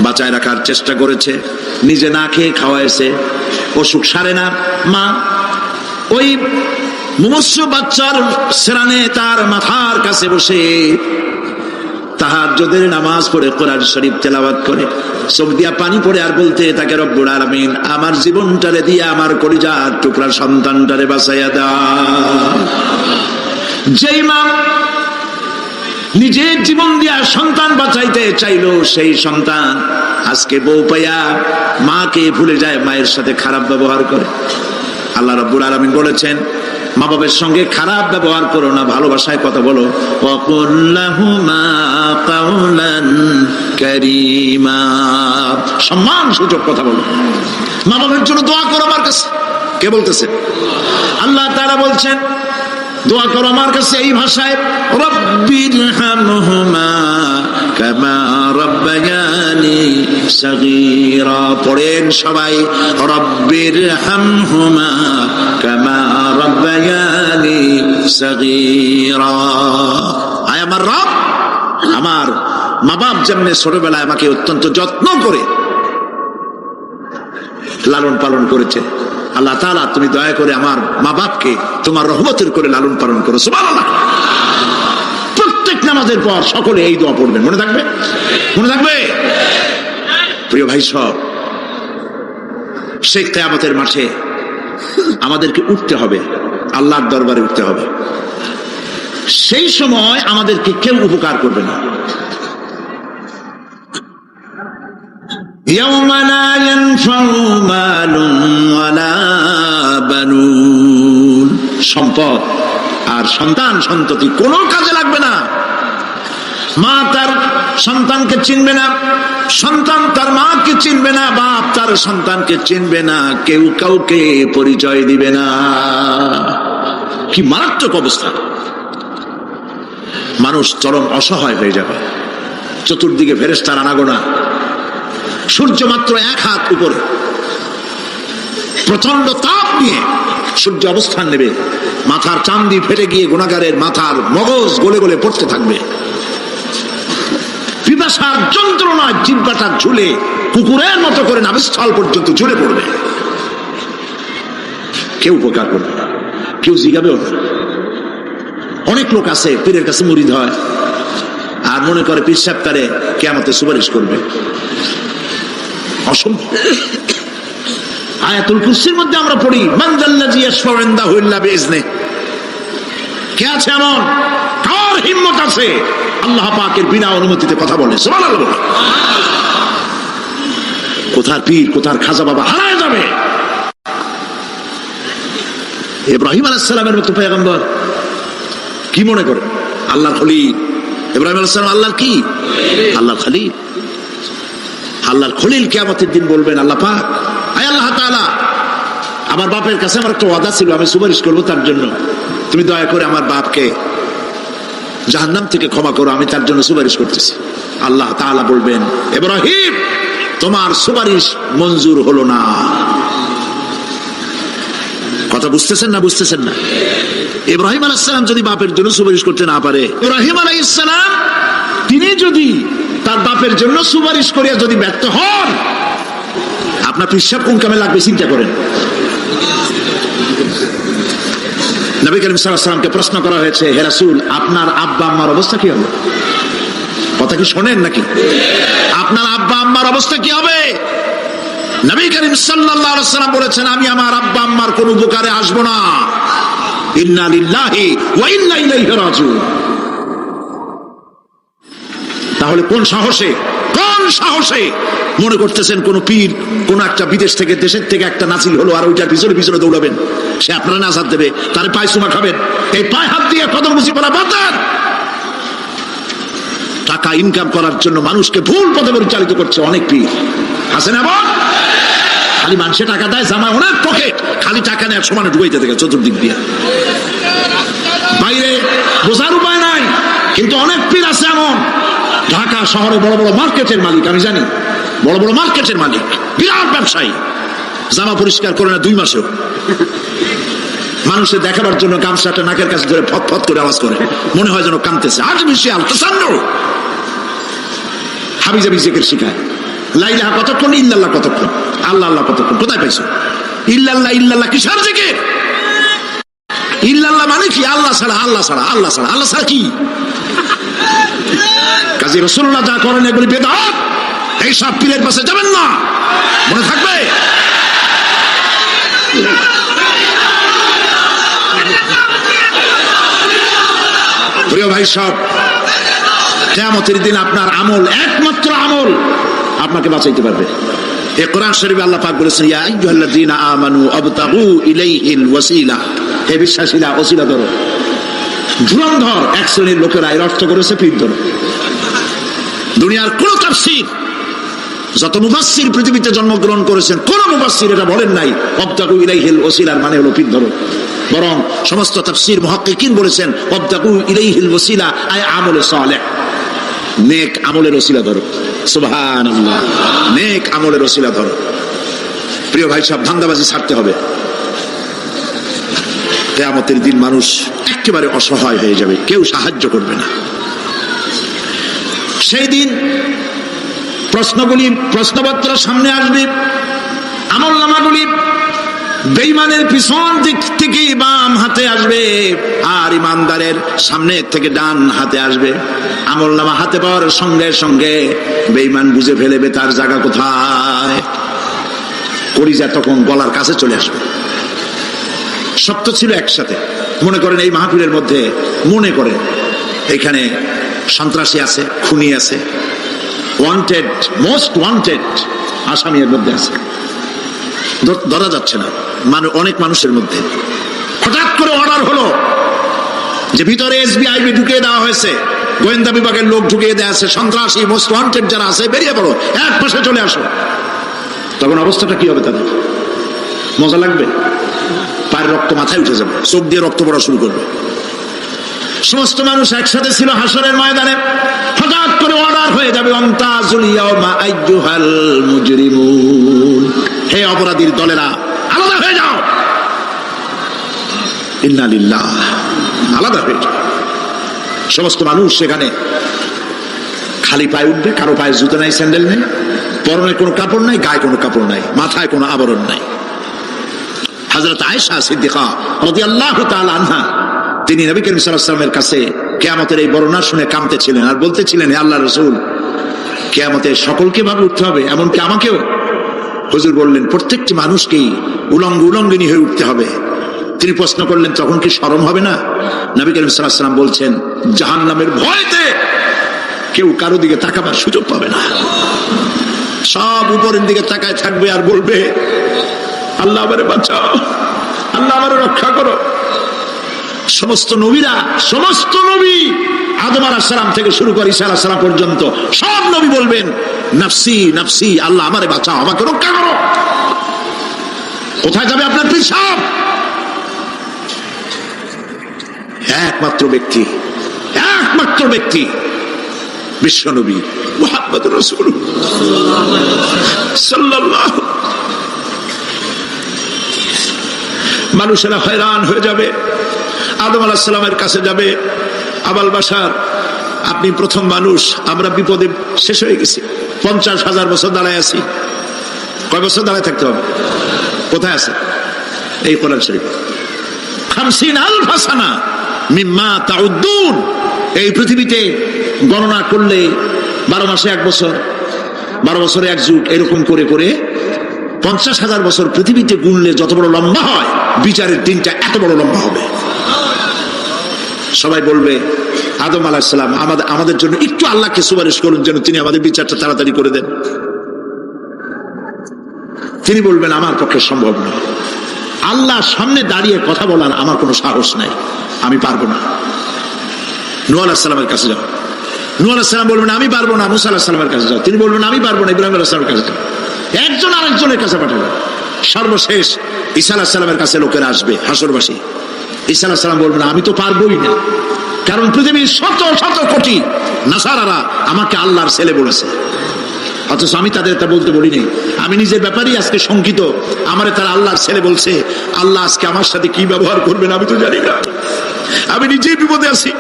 B: বাঁচায় রাখার চেষ্টা করেছে, নিজে না খেয়ে খাওয়াইছে, অসুখ সারে না। মা ওই মুমূর্ষু বাচ্চার সেরানে তার মাথার কাছে বসে তাহাজ্জুদের নামাজ পড়ে কোরআন শরীফ তেলাওয়াত করে চোখ দিয়া পানি পড়ে আর বলতে তাকে, রব্বুল আলামিন আমার জীবনটারে দিয়া আমার কলিজার টুকরা সন্তানটারে বাঁচাইয়া দাও। যেই মা নিজের জীবন দিয়া সন্তান বাঁচাইতে চাইলো, সেই সন্তান আজকে বউ পাইয়া মাকে ভুলে যায়, মায়ের সাথে খারাপ ব্যবহার করে। আল্লাহ রাব্বুল আলামিন বলেছেন, মা বাবার সঙ্গে খারাপ ব্যবহার করো না, ভালোবাসায় কথা বলো। ওয়াকুল লাহুমা কাওলান কারীমা, সম্মান সূচক কথা বলো। মা বাবার জন্য দোয়া করো আমার কাছে। কে বলতেছে? আল্লাহ তাআলা বলছেন দোয়া করো আমার কাছে এই ভাষায়, রব্বিরহামহুমা কামা রাব্বায়ানি সাগীরা। পড়েন সবাই, রব্বিরহামহুমা কামা রাব্বায়ানি সাগীরা। আয় আমার রব, আমার মা বাপ যেমন ছোটবেলায় আমাকে অত্যন্ত যত্ন করে লালন পালন করেছে, আল্লাহ তাআলা তুমি দয়া করে আমার মা বাপকে তোমার রহমতের করে লালন পালন করো। সুবহানাল্লাহ। প্রত্যেক নামাজের পর সকলে এই দোয়া পড়বেন, মনে থাকবে? মনে থাকবে? প্রিয় ভাই সব, সেই কিয়ামতের মাঠে আমাদেরকে উঠতে হবে, আল্লাহর দরবারে উঠতে হবে। সেই সময় আমাদেরকে কেউ উপকার করবে না। يوم لا ينفع مال ولا بنون, সম্পদ আর সন্তান সন্ততি কোনো কাজে লাগবে না। মা তার সন্তানকে চিনবে না, সন্তান তার মাকে চিনবে না, বাপ তার সন্তানকে চিনবে না, কেউ কাউকে পরিচয় দিবে না। কি মারাত্মক অবস্থা! মানুষ চরম অসহায় হয়ে যাবে। চতুর্দিকে ফেরেশতার আনাগোনা, সূর্য মাত্র 1 হাত উপরে, প্রচন্ড তাপ নিয়ে সূর্য অবস্থান নেবে, মাথার চামড়ি ফেটে গিয়ে গুনাহগারের মাথার মগজ গলে গলে পড়তে থাকবে। পিপাসার যন্ত্রণায় জিহ্বাটা ঝুলে কুকুরের মতো করে নাভিস্থল পর্যন্ত ঝুলে পড়বে। কেউ উপকার করবে না, কেউ জিগাবেও না। অনেক লোক আছে পীরের কাছে মুরিদ হয় আর মনে করে পীর সাহেব তারে কিয়ামতে সুপারিশ করবে। অসম্ভব। আয়াতুল কুরসির মধ্যে আমরা পড়ি, মান যাল্লাযী ইয়াশফাউ ইনদাহু ইল্লা বিইজনিহি। কে আছে এমন? কার হিম্মত আছে আল্লাহ পাকের বিনা অনুমতিতে কথা বলে? সুবহানাল্লাহ। কোথার পীর, কোথার খাজা বাবা হারায় যাবে। ইব্রাহিম আলাইহিস সালামের মতো পয়গম্বর কি মনে করে? আল্লাহর খলিল। ইব্রাহিম আলাইহিস সালাম আল্লাহর কি? আল্লাহর খলিল। আল্লাহর খলিল কিয়ামতের দিন বলবেন, আল্লাহ পাক, আয় আল্লাহ তাআলা, আমার বাপের কাছে আমার একটা ওয়াদা ছিল, আমি সুপারিশ করবো তার জন্য, তুমি দয়া করে আমার বাপকে জাহান্নাম থেকে ক্ষমা করো, আমি তার জন্য সুপারিশ করতেছি। আল্লাহ তাআলা বলবেন, ইব্রাহিম তোমার সুপারিশ মঞ্জুর হলো না। কথা বুঝতেছেন না? বুঝতেছেন না? ইব্রাহিম আলাইহিস সালাম যদি বাপের জন্য সুপারিশ করতে না পারে, ইব্রাহিম আলাইহিস সালাম তিনি যদি তার বাপের জন্য সুপারিশ করিয়া যদি ব্যর্থ হন, আপনার পিসাব কোন কামে লাগবে চিন্তা করেন। নবী করিম সাল্লাল্লাহু আলাইহি ওয়াসাল্লামকে প্রশ্ন করা হয়েছে, হে রাসূল, আপনার আব্বা আম্মার অবস্থা কি হবে? কথা কি শোনেন নাকি? আপনার আব্বা আম্মার অবস্থা কি হবে? নবী করিম সাল্লাল্লাহু আলাইহি ওয়াসাল্লাম বলেছেন, আমি আমার আব্বা আম্মার কোন উপকারে আসবো না। ইন্না লিল্লাহি ওয়া ইন্না ইলাইহি রাজিউন। তাহলে কোন সাহসে মনে করতেছেন কোন পীর কোন একটা বিদেশ থেকে দেশের থেকে একটা নাসিল হলো আর ওইটার পিছনে পিছনে দৌড়াবেন, সে আপনারা নাজাত দেবে, তার পায়ে চুমা খাবেন? এই পায়ে হাত দিয়ে কদম মুছি বলা বাতান। টাকা ইনকাম করার জন্য মানুষকে ভুল পথে পরিচালিত করছে অনেক পীর আছে না? খালি মানুষে টাকা দেয়, জামায় অনেক পকেট, খালি টাকা নেয় সমানে ডুবাইতে থাকে চতুর্দিক দিয়ে, বাইরে বোঝার উপায় নাই। কিন্তু অনেক পীর আছে এমন, ঢাকা শহরে বড় বড় মার্কেটের মালিক, আমি জানি বড় বড় মার্কেটের মালিক, বিরাট ব্যবসায়ী, জামা পরিষ্কার করে না 2 মাসেও, মানুষের দেখাবার জন্য গামছাটা নাকের কাছে ধরে ফত ফত করে আওয়াজ করে, মনে হয় যেন কাঁদতেছে। আজ বিশাল হাবিজাবি জিকির শিখায়, লা ইলাহা কতক্ষণ, ইল্লাল্লাহ কতক্ষণ, আল্লাহ আল্লাহ কতক্ষণ, কোথায় পাইছো? ইল্লাল্লাহ ইল্লাল্লাহ কিসের জিকির? ইল্লাল্লাহ মানে কি? আল্লাহ ছাড়া, আল্লাহ ছাড়া, আল্লাহ ছাড়া, আল্লাহ ছাড়া কি? কাজী রাসূলুল্লাহ যা করেন এগুলি বেদাত। এই সব পীরের পাশে যাবেন না, মনে থাকবে। প্রিয় ভাই সব, কিয়ামতের দিন আপনার আমল, একমাত্র আমল আপনাকে বাঁচাইতে পারবে। এই কোরআন শরীফে আল্লাহ পাক বলেছেন, ইয়া আইয়ুহাল্লাযীনা আমানু আবতাগু ইলাইহিল ওয়াসিলা, হে বিশ্বাসীরা ওসিলা ধরো। ধুরন্ধর এক শ্রেণীর লোকেরা এর অর্থ করেছে পীর ধরো। দুনিয়ার কোন তাফসীর, যত মুফাসসির পৃথিবীতে জন্মগ্রহণ করেছেন, কোন মুফাসসির এটা বলেন নাই আবতাগু ইলাইহিল ওয়াসিলার মানে হলো পীর ধরো। বরং সমস্ত তাফসীর মুহাক্কিকিন বলেছেন আবতাগু ইলাইহিল ওয়াসিলা আয় আমলে সালেহ, নেক আমলের ওসিলা ধরো। সুবহানাল্লাহ, নেক আমলের ওসিলা ধরো। প্রিয় ভাই সব, ধান্দাবাজি ছাড়তে হবে। কিয়ামতের দিন মানুষ একেবারে অসহায় হয়ে যাবে, কেউ সাহায্য করবে না। সেই দিন প্রশ্নপত্র সামনে আসবে, আমলনামাগুলি বেঈমানের পিছন দিক থেকে বাম হাতে আসবে, আর ইমানদারের সামনে থেকে ডান হাতে আসবে। আমলনামা হাতে পাওয়ার সঙ্গে সঙ্গে বেঈমান বুঝে ফেলবে তার জায়গা কোথায়, কলিজা তখন গলার কাছে চলে আসবে। সত্য ছিল একসাথে, মনে করেন এই মাহফিলের মধ্যে, মনে করেন এখানে সন্ত্রাসী আছে, খুনি আছে, ওয়ান্টেড, মোস্ট ওয়ান্টেড আসামি এর মধ্যে আছে, ধরা যাচ্ছে না অনেক মানুষের মধ্যে। হঠাৎ করে অর্ডার হলো যে ভিতরে এসবিআইবি ঢুকিয়ে দেওয়া হয়েছে, গোয়েন্দা বিভাগের লোক ঢুকিয়ে দেওয়া আছে, সন্ত্রাসী মোস্ট ওয়ান্টেড যারা আছে বেরিয়ে পড়ো, এক পাশে চলে আসো। তখন অবস্থাটা কি হবে তাদের? মজা লাগবে? পায়ের রক্ত মাথায় উঠে যাবে, চোখ দিয়ে রক্ত পড়া শুরু করবে। সমস্ত মানুষ একসাথে ছিল হাসরের ময়দানে, হঠাৎ করে অর্ডার হয়ে যাবে, আমতাজুল ইয়াওমা আইয়ুহাল মুজরিমুন, হে অপরাধীর দলেরা আলাদা হয়ে যাও। ইন্না লিল্লাহ, আলাদা হয়ে যাও। সমস্ত মানুষ সেখানে খালি পায়ে উঠবে, কারো পায়ে জুতো নাই, স্যান্ডেল নেই, পরনে কোনো কাপড় নাই, গায়ে কোনো কাপড় নাই, মাথায় কোনো আবরণ নাই। হযরত আয়েশা সিদ্দিকা রাদিয়াল্লাহু তাআলা আনহা, তিনি নবী করিম সাল্লাল্লাহু আলাইহি ওয়াসাল্লামের কাছে কিয়ামতের এই বর্ণনা শুনে কাঁদতেছিলেন আর বলতেছিলেন, হে আল্লাহর রাসূল, কিয়ামতে সকলকে ভাবে উঠতে হবে, এমনকি আমাকেও? হুজুর বললেন, প্রত্যেকটি মানুষকেই উলঙ্গিনী হয়ে উঠতে হবে। তিনি প্রশ্ন করলেন, তখন কি শরম হবে না? নবী করিম সাল্লাল্লাহু আলাইহি ওয়াসাল্লাম বলছেন, জাহান্নামের ভয়তে কেউ কারো দিকে তাকাবার সুযোগ পাবে না। সব উপরের দিকে তাকায় থাকবে আর বলবে, আল্লাহ আমারে বাঁচাও, আল্লাহ আমারে রক্ষা করো। সমস্ত নবী আদম আলাইহিস সালাম থেকে শুরু করে ঈসা আলাইহিস সালাম পর্যন্ত সব নবী বলবেন, নাফসি নাফসি, আল্লাহ আমারে বাঁচাও, আমাকে রক্ষা করো। কোথায় যাবে আপনার পিছাব? একমাত্র ব্যক্তি বিশ্বনবী মুহাম্মদুর রাসূলুল্লাহ সাল্লাল্লাহু। মানুষেরা হয়রান হয়ে যাবে, আদম আলাইহিস সালামের কাছে যাবে, আবাল বাশার আপনি প্রথম মানুষ, আমরা বিপদে শেষ হয়ে গেছি, 50,000 বছর দাঁড়ায় আছি। কয় বছর দাঁড়ায় থাকতে হবে? কোথায় আছে? এই কোরআন শরীফ 50,000 সানা মিম্মা তাউদ্দুন। এই পৃথিবীতে গণনা করলে 12 মাসে 1 বছর, 12 বছরে 1 যুগ, এরকম করে করে 50,000 বছর পৃথিবীতে গুনলে যত বড় লম্বা হয়, বিচারের দিনটা এত বড় লম্বা হবে। সবাই বলবে আদম আলাইহিস সালাম আমাদের জন্য একটু আল্লাহকে সুপারিশ করুন যেন তিনি আমাদের বিচারটা তাড়াতাড়ি করে দেন। তিনি বলবেন আমার পক্ষে সম্ভব নয়, আল্লাহর সামনে দাঁড়িয়ে কথা বলার আমার কোনো সাহস নাই, আমি পারবো না। নূহ আলাইহিস সালামের কাছে যাও, নূহ আলাইহিস সালাম বলবেন আমি পারবো না। মুসা আলাইহিস সালামের কাছে যাও, তিনি বলবেন আমি পারবো না। ইব্রাহিম আলাইহিস সালামের কাছে যাও, একজন আরেকজনের কাছে পাঠাবেন। সর্বশেষ ঈসা আলাইহিস সালামের কাছে লোকেরা আসবে, হাসরবাসী। ঈসা আলাইহিস সালাম বলবেন আমি তো পারবোই না, কারণ পৃথিবীর শত শত কোটি নাসারারা আমাকে আল্লাহর ছেলে বলেছে, অথচ আমি তাদের তা বলতে বলিনি। আমি নিজের ব্যাপারেই আজকে শঙ্কিত, আমারে তারা আল্লাহর ছেলে বলছে। আল্লাহ আজকে আমার সাথে কি ব্যবহার করবেন আমি তো জানি না, আমি নিজেই বিপদে আছি।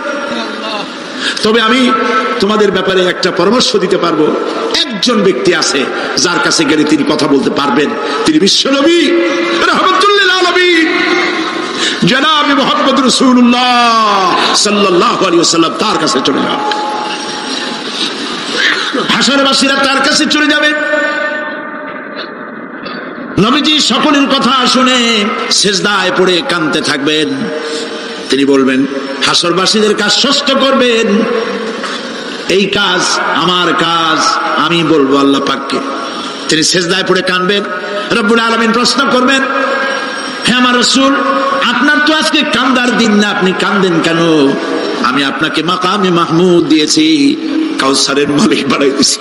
B: তবে আমি তোমাদের ব্যাপারে একটা পরামর্শ দিতে পারবো, একজন ব্যক্তি আছে যার কাছে গেলে তিনি কথা বলতে পারবেন, তিনি বিশ্বনবী রাহমাতুল লিল আলামিন জনাব মুহাম্মদ রাসূলুল্লাহ সাল্লাল্লাহু আলাইহি ওয়াসাল্লাম। তার কাছে চলে যাও, হাসরবাসীরা তার কাছে চলে যাবে। নবীজি সকলের কথা শুনে সিজদায় পড়ে কাঁদতে থাকবেন। তিনি বলবেন হাসরবাসীদের কাজ ষষ্ঠ করবেন, এই কাজ আমার কাজ, আমি বলবো আল্লাহ পাককে। তিনি সিজদায় পড়ে কাঁদবেন, রব্বুল আলামিন প্রশ্ন করবেন হে আমার রাসূল আপনার তো আজকে কান্দার দিন না, আপনি কাঁদেন কেন? আমি আপনাকে মাকামে মাহমুদ দিয়েছি, কাউসারের মালিক বানাই দিয়েছি,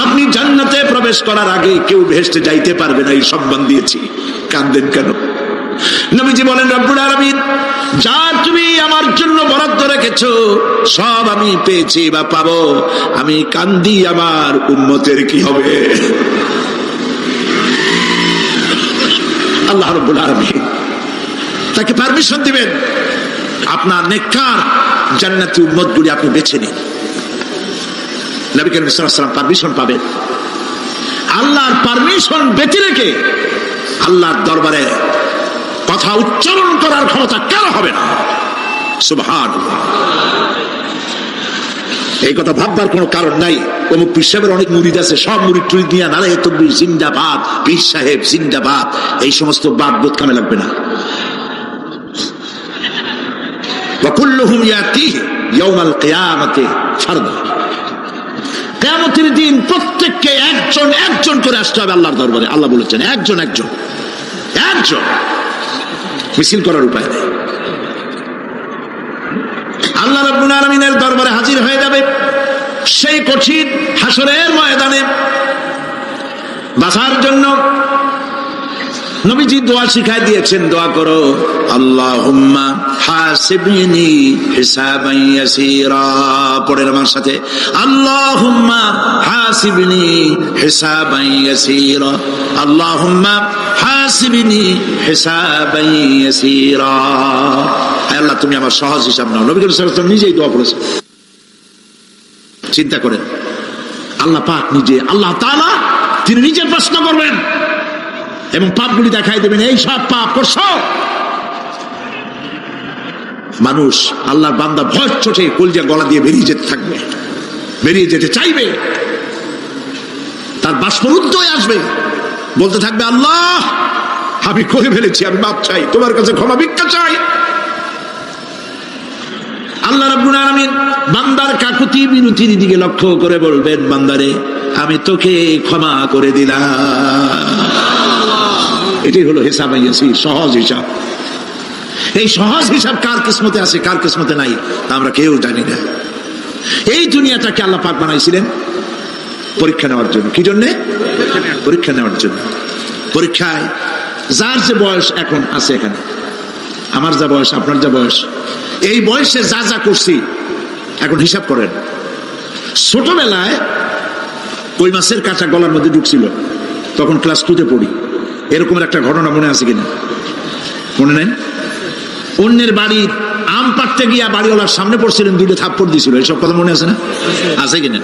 B: আপনি জান্নাতে প্রবেশ করার আগে কেউ বেহেশতে যাইতে পারবে না, এই সম্মান দিয়েছি, কাঁদেন কেন? নবীজি বলেন রব্বুল আলামিন যা তুমি আমার জন্য বরাদ্দ রেখেছো সব আমি পেয়েছি বা পাবো, আমি কান্দি আমার উম্মতের কি হবে? আল্লাহ রাব্বুল আলামিন তাকে পারমিশন দিবেন, আপনার নেককার জান্নাতি উম্মতগুলি আপনি বেছে নিন। নবী করিম সাল্লাল্লাহু আলাইহি ওয়াসাল্লাম পারমিশন পাবেন। আল্লাহর পারমিশন বেঁচে রেখে আল্লাহর দরবারে কথা উচ্চারণ করার ক্ষমতা কারো হবে না। সুবহানাল্লাহ। এই কথা ভাববার কোনো কারণ নাই। অমুক পীর সাহেবের অনেক মুরিদ আছে, সব মুরিদ টুরিদ নিয়ে নারায়ে তাকবীর জিন্দাবাদ, পীর সাহেব জিন্দাবাদ, এই সমস্ত বাদ বোধ কামে লাগবে না। ওয়া কুল্লুহুম ইয়াতিহি ইয়াউমাল কিয়ামাতি ফারদা। কিয়ামতের দিন প্রত্যেককে একজন একজন করে আসতে হবে আল্লাহর দরবারে। আল্লাহ বলেছেন একজন একজন একজন, মিছিল করার উপায় নেই। আল্লাহ রাব্বুল আলামিনের দরবারে হাজির হয়ে যাবে সেই কঠিন হাসরের ময়দানে বাঁচার জন্য। নবীজি দোয়া শিখাই দিয়েছেন, দোয়া করো আল্লাহুম্মা হাসিবনি হিসাবান ইয়াসীরা। পড়েন আমার সাথে, আল্লাহুম্মা হাসিবনি হিসাবান ইয়াসীরা, আল্লাহুম্মা হাসিবনি হিসাবান ইয়াসীরা। আল্লাহ তুমি আমার সহজ হিসাব নাও। নবী করিম সাল্লাল্লাহু আলাইহি ওয়াসাল্লাম নিজেই দোয়া করেছেন। চিন্তা করেন, আল্লাহ পাক নিজে, আল্লাহ তাআলা তিনি নিজে প্রশ্ন করবেন এবং পাপগুলি দেখাই দেবেন, এই সব পাপ করছো। মানুষ আল্লাহর বান্দা ভয় চোটে কলজা গলা দিয়ে বেরিয়ে যেতে থাকবে, বেরিয়ে যেতে চাইবে, তার বাষ্পরুদ্ধ হয়ে আসবে, বলতে থাকবে আল্লাহ আমি করে ফেলেছি, আমি মাপ চাই, তোমার কাছে ক্ষমা ভিক্ষা চাই। আল্লাহ রাব্বুল আলামিন বান্দার কাকুতি বিনতির দিকে লক্ষ্য করে বলবেন, বান্দারে আমি তোকে ক্ষমা করে দিলাম। এটাই হলো হিসাব ইয়াসির, সহজ হিসাব। এই সহজ হিসাব কার কিসমতে আছে কার কিসমতে নাই তা আমরা কেউ জানি না। এই দুনিয়াটাকে আল্লাহ পাক বানাইছিলেন পরীক্ষা নেওয়ার জন্য। কি জন্যে? পরীক্ষা নেওয়ার জন্য। পরীক্ষায় যার যে বয়স এখন আছে, এখানে আমার যা বয়স আপনার যা বয়স, এই বয়সে যা যা করছি এখন হিসাব করেন। ছোটবেলায় কই মাছের কাঁচা গলার মধ্যে ঢুকছিল, তখন ক্লাস 2-তে পড়ি, এরকমের একটা ঘটনা মনে আছে কিনা? মনে নেন? অন্যের বাড়ির আম পাড়তে গিয়া বাড়িওয়ালার সামনে পড়ছিলেন, 2টা থাপ্পড় দিয়েছিল। এইসব কথা মনে আছে না? আছে কিনা?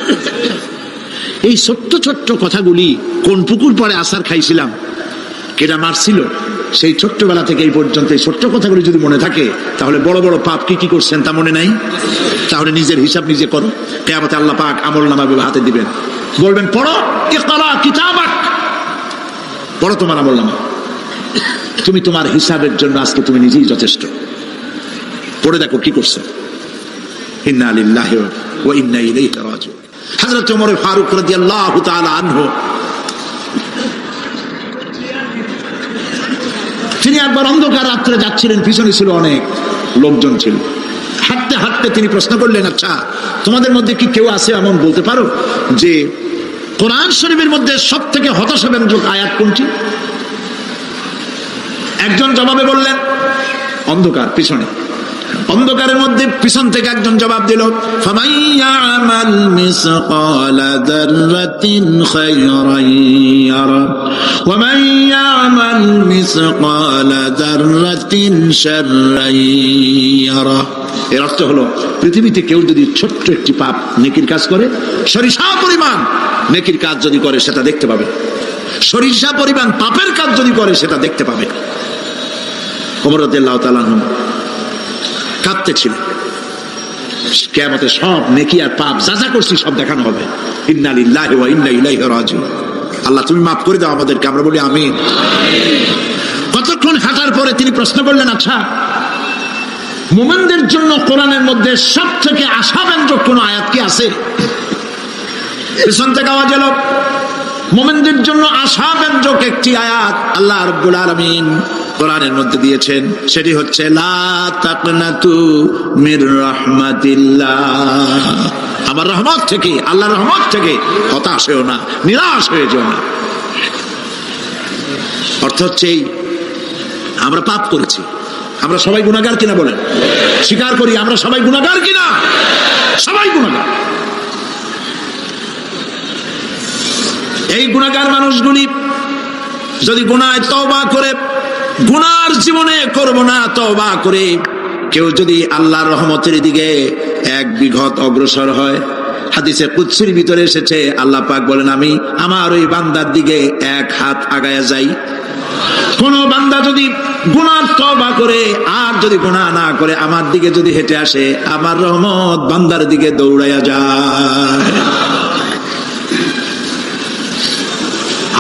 B: এই ছোট্ট ছোট্ট কথাগুলি, কোন পুকুর পরে আসার খাইছিলাম, কেটা মারছিল, সেই ছোট্টবেলা থেকে এই পর্যন্ত এই ছোট্ট কথাগুলি যদি মনে থাকে, তাহলে বড় বড় পাপ কি কি করছেন তা মনে নাই? তাহলে নিজের হিসাব নিজে করো। কিয়ামতে আল্লাহ পাক আমলনামা হাতে দিবেন, বলবেন পড়ো, ইকরা কিতাবাক, পড়ো তোমার আমলনামা। তুমি তোমার হিসাবের জন্য আজকে তুমি নিজেই যথেষ্ট। পড়ে দেখো কি করছো। ইন্না লিল্লাহি ওয়া ইন্না ইলাইহি রাজিউন। হযরত ওমর ফারুক রাদিয়াল্লাহু তাআলা আনহু, তিনি একবার অন্ধকার রাত্রে যাচ্ছিলেন, পিছনে ছিল অনেক লোকজন ছিল। হাঁটতে হাঁটতে তিনি প্রশ্ন করলেন, আচ্ছা তোমাদের মধ্যে কি কেউ আছে এমন বলতে পারো যে কোরআন শরীফের মধ্যে সব থেকে হতাশাব্যঞ্জক আয়াত কোনটি? একজন জবাবে বললেন, অন্ধকার পিছনে, অন্ধকারের মধ্যে পিছন থেকে একজন জবাব দিল, ফামান ইয়ামাল মিসকালা যাররাতিন খায়রান ইয়ারা ওয়া মান ইয়ামাল মিসকালা যাররাতিন শাররান ইয়ারা। এর অর্থ হলো, পৃথিবীতে কেউ যদি ছোট্ট একটি পাপ নেকির কাজ করে, সরিষা পরিমাণ নেকির কাজ যদি করে সেটা দেখতে পাবে, সরিষা পরিমাণ পাপের কাজ যদি করে সেটা দেখতে পাবে। ওমর রাদিয়াল্লাহু তাআলা আনহু কাঁদতেছিলেন। কিয়ামতে সব নেকি আর পাপ যা যা করছি সব দেখানো হবে। ইন্না লিল্লাহি ওয়া ইন্না ইলাইহি রাজিউন। আল্লাহ তুমি মাফ করে দাও আমাদেরকে, আমরা বলি আমিন। কতক্ষণ হাঁটার পরে তিনি প্রশ্ন করলেন, আচ্ছা মুমিনদের জন্য কোরআনের মধ্যে সব থেকে আশাব্যঞ্জক কোন আয়াত কি আছে? পিছন থেকে আওয়াজ এলো, মুমিনদের জন্য আশাব্যঞ্জক একটি আয়াত আল্লাহ রাব্বুল আলামিন কোরআনের মধ্যে দিয়েছেন, সেটি হচ্ছে লা তাকনাতু মির রাহমাতিল্লাহ। আমার রহমত থেকে, আল্লাহর রহমত থেকে হতাশ হয়েও না, নিরাশ হয়ে যেও না। অর্থ হচ্ছে আমরা পাপ করেছি, আমরা সবাই গুনাহগার কিনা বলেন? স্বীকার করি আমরা সবাই গুনাহগার কিনা? সবাই গুনাহগার। এই গুনাহগার মানুষগুলি যদি গুনাহে তওবা করে, গুনার জীবনে করব না তওবা করে কেউ যদি আল্লাহর রহমতের দিকে 1 বিঘত অগ্রসর হয়, হাদিসে কুদসির ভিতরে এসেছে, আল্লাহ পাক বলেন আমি আমার ওই বান্দার দিকে 1 হাত আগায়া যাই। কোন বান্দা যদি গুনার তওবা করে আর যদি গুনাহ না করে আমার দিকে যদি হেঁটে আসে, আমার রহমত বান্দার দিকে দৌড়াইয়া যায়।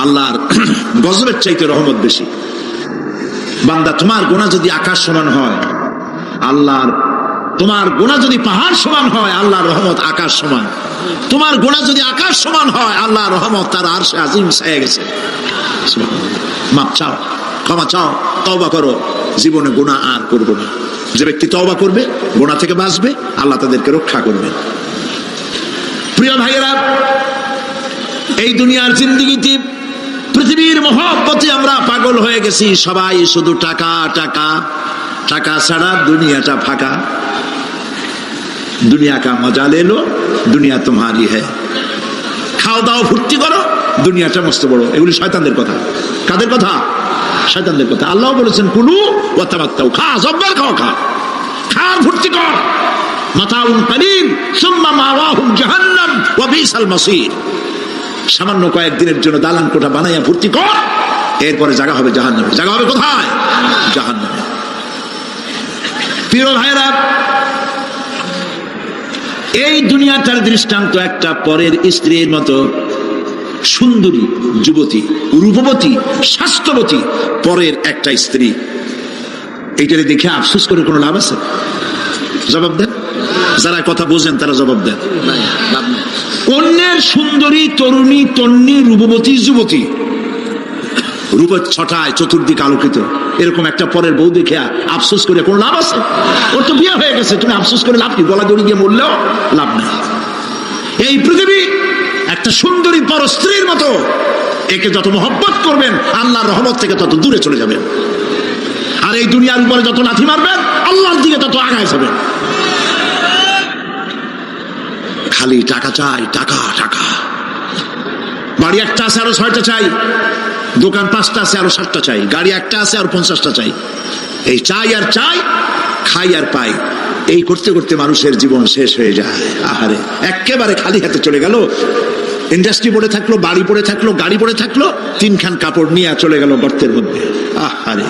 B: আল্লাহর গজবের চাইতে রহমত বেশি। বান্দা তোমার গুনাহ যদি আকাশ সমান হয়, আল্লাহর, তোমার গুনাহ যদি পাহাড় সমান হয়, আল্লাহর রহমত আকাশ সমান। তোমার গুনাহ যদি আকাশ সমান হয়, আল্লাহর রহমত তার আরশে আজিম ছায়া গেছে। মাপ চাও, ক্ষমা চাও, তওবা করো, জীবনে গুনাহ আর করবো না। যে ব্যক্তি তওবা করবে, গুনাহ থেকে বাঁচবে, আল্লাহ তাদেরকে রক্ষা করবে। প্রিয় ভাইয়েরা, এই দুনিয়ার জিন্দেগিতে পৃথিবীর মহব্বতে আমরা পাগল হয়ে গেছি। সবাই শুধু টাকা টাকা, টাকা ছাড়া দুনিয়াটা ফাঁকা। দুনিয়া কা মজা লে লো, দুনিয়া তোমারি হ্যায়। খাও দাও ফুর্তি করো, দুনিয়াটা মস্ত বড়। এগুলি শয়তানদের কথা। কাদের কথা? শয়তানদের কথা। আল্লাহ বলেছেন কুলু ওয়া তামাত্তাউ, খা, জব্বার খাও, খা, খা, ফুর্তি কর। মাতাউন কালিল সুম্মা মাওয়াহুম জাহান্নাম ওয়া বিসাল মাসির। সামান্য কয়েকদিনের জন্য দালান কোঠা বানাইয়া ফুর্তি কর, এরপরে জায়গা হবে জাহান্নামে। জায়গা হবে কোথায়? জাহান্নামে। প্রিয় ভাইরা, এই দুনিয়াটার দৃষ্টান্ত একটা পরের স্ত্রীর মতো সুন্দরী যুবতী, রূপবতী, স্বাস্থ্যবতী পরের একটা স্ত্রী। এইটারে দেখে আফসোস করে কোনো লাভ আছে? জবাব দেন। যারা কথা বোঝেন তারা জবাব দেন। অন্যের সুন্দরী তরুণী, তন্নী, রূপবতী যুবতী, রূপের ছটায় চতুর্দিক আলোকিত, এরকম একটা পরের বউ দেখে আফসোস করে কোনো লাভ আছে? ওর তো বিয়ে হয়ে গেছে, তুমি আফসোস করে লাভ কি? গলা দড়ি গিয়ে মরলেও লাভ নেই। এই পৃথিবী একটা সুন্দরী পর স্ত্রীর মতো, একে যত মহব্বত করবেন আল্লাহর রহমত থেকে তত দূরে চলে যাবেন। আর এই দুনিয়ার উপরে যত লাথি মারবেন আল্লাহর দিকে তত আগায় যাবেন। খালি টাকা চাই, টাকা টাকা। বাড়ি একটা আছে আরো 6টা চাই, দোকান 5টা আছে আরো 7টা চাই, গাড়ি একটা আছে আরো 50টা চাই। এই চাই আর চাই, খাই আর পাই, এই করতে করতে মানুষের জীবন শেষ হয়ে যায়। আহারে, একেবারে খালি হাতে চলে গেল। ইন্ডাস্ট্রি পড়ে থাকলো, বাড়ি পড়ে থাকলো, গাড়ি পড়ে থাকলো, 3 খান কাপড় নিয়ে চলে গেল গর্তের মধ্যে। আহারে,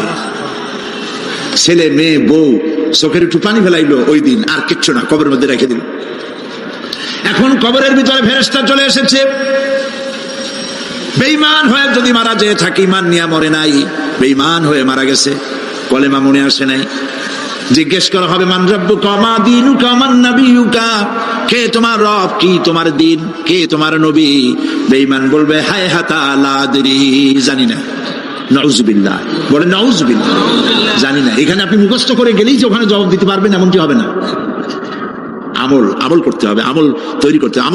B: ছেলে মেয়ে বউ চোখের একটু পানি ফেলাইলো ওই দিন, আর কিচ্ছু না, কবরের মধ্যে রেখে দিল। এখন কবরের ভিতরে ফেরেশতা চলে এসেছে। বেঈমান হয়ে যদি মারা যেয়ে থাকে, ঈমান নিয়ে মরে নাই, বেঈমান হয়ে মারা গেছে, কলেমা মনে আসে নাই, জিজ্ঞেস করা হবে মান রাব্বুকা মা দীনুকা মান নাবিয়ুকা, কে তোমার রব, কি তোমার দিন, কে তোমার নবী? বেঈমান বলবে হায় হাতা লা আদরি, জানি না। নাউযুবিল্লাহ, বলে নাউযুবিল্লাহ, জানি না। এখানে আপনি মুখস্থ করে গেলেই যে ওখানে জবাব দিতে পারবেন এমনটি হবে না। আমল করতে হবে, আমল তৈরি করতে হবে।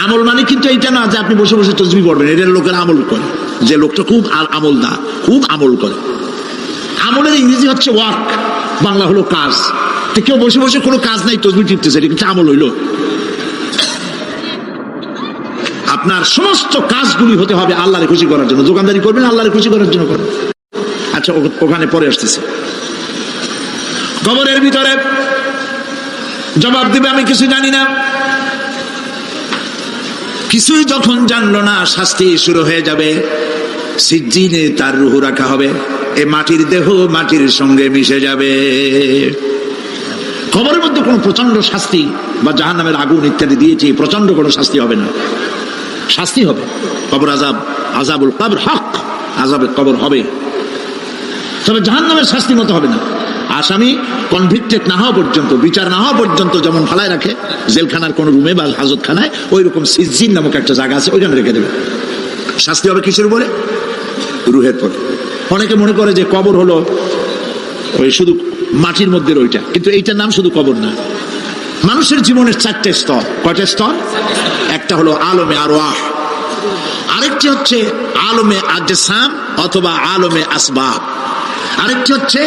B: আমল মানে কিন্তু এইটা না যে আপনি বসে বসে তাসবিহ পড়বেন, এটা লোকের আমল করে, যে লোকটা খুব আমলদার, খুব আমল করে। আমলের ইংরেজি হচ্ছে ওয়ার্ক, বাংলা হলো কাজ। তো কেউ বসে বসে কোনো কাজ নাই, তাসবিহ টিপতেছে, এটা কিন্তু আমল হইল। আপনার সমস্ত কাজগুলি হতে হবে আল্লাহরে খুশি করার জন্য। দোকানদারি করবেন আল্লাহরে খুশি করার জন্য করবেন। আচ্ছা, ওখানে পরে আসতেছে। কবরের ভিতরে জবাব দিবে আমি কিছু জানি না। কিছুই যখন জানলো না, শাস্তি শুরু হয়ে যাবে। সিজ্জিনে তার রূহ রাখা হবে, এ মাটির দেহ মাটির সঙ্গে মিশে যাবে। কবরের মধ্যে কোনো প্রচন্ড শাস্তি বা জাহান্নামের আগুন ইত্যাদি দিয়েছে, প্রচন্ড কোনো শাস্তি হবে না। শাস্তি হবে কবর আযাব, আযাবুল কবর হক, আযাবে কবর হবে, তবে জাহান্নামের শাস্তি মতো হবে না। আসামি কনভিক্টেড না হওয়া পর্যন্ত, বিচার না হওয়া পর্যন্ত যেমন ফালায় রাখে জেলখানার কোন রুমে বা হাজতখানায়, ওই রকম সিজ্জিন নামক একটা জায়গা আছে, ওইখানে রেখে দেবে। শাস্তি হবে কিসের উপরে? রুহের পরে। অনেকে মনে করে যে কবর হলো ওই শুধু মাটির মধ্যে ওইটা, কিন্তু এইটার নাম শুধু কবর না। মানুষের জীবনের 4টে স্তর। কয়টা স্তর? একটা হলো আলমে আরওয়াহ, আরেকটি হচ্ছে আলমে আজসাম অথবা আলমে আসবাব, আরেকটি হচ্ছে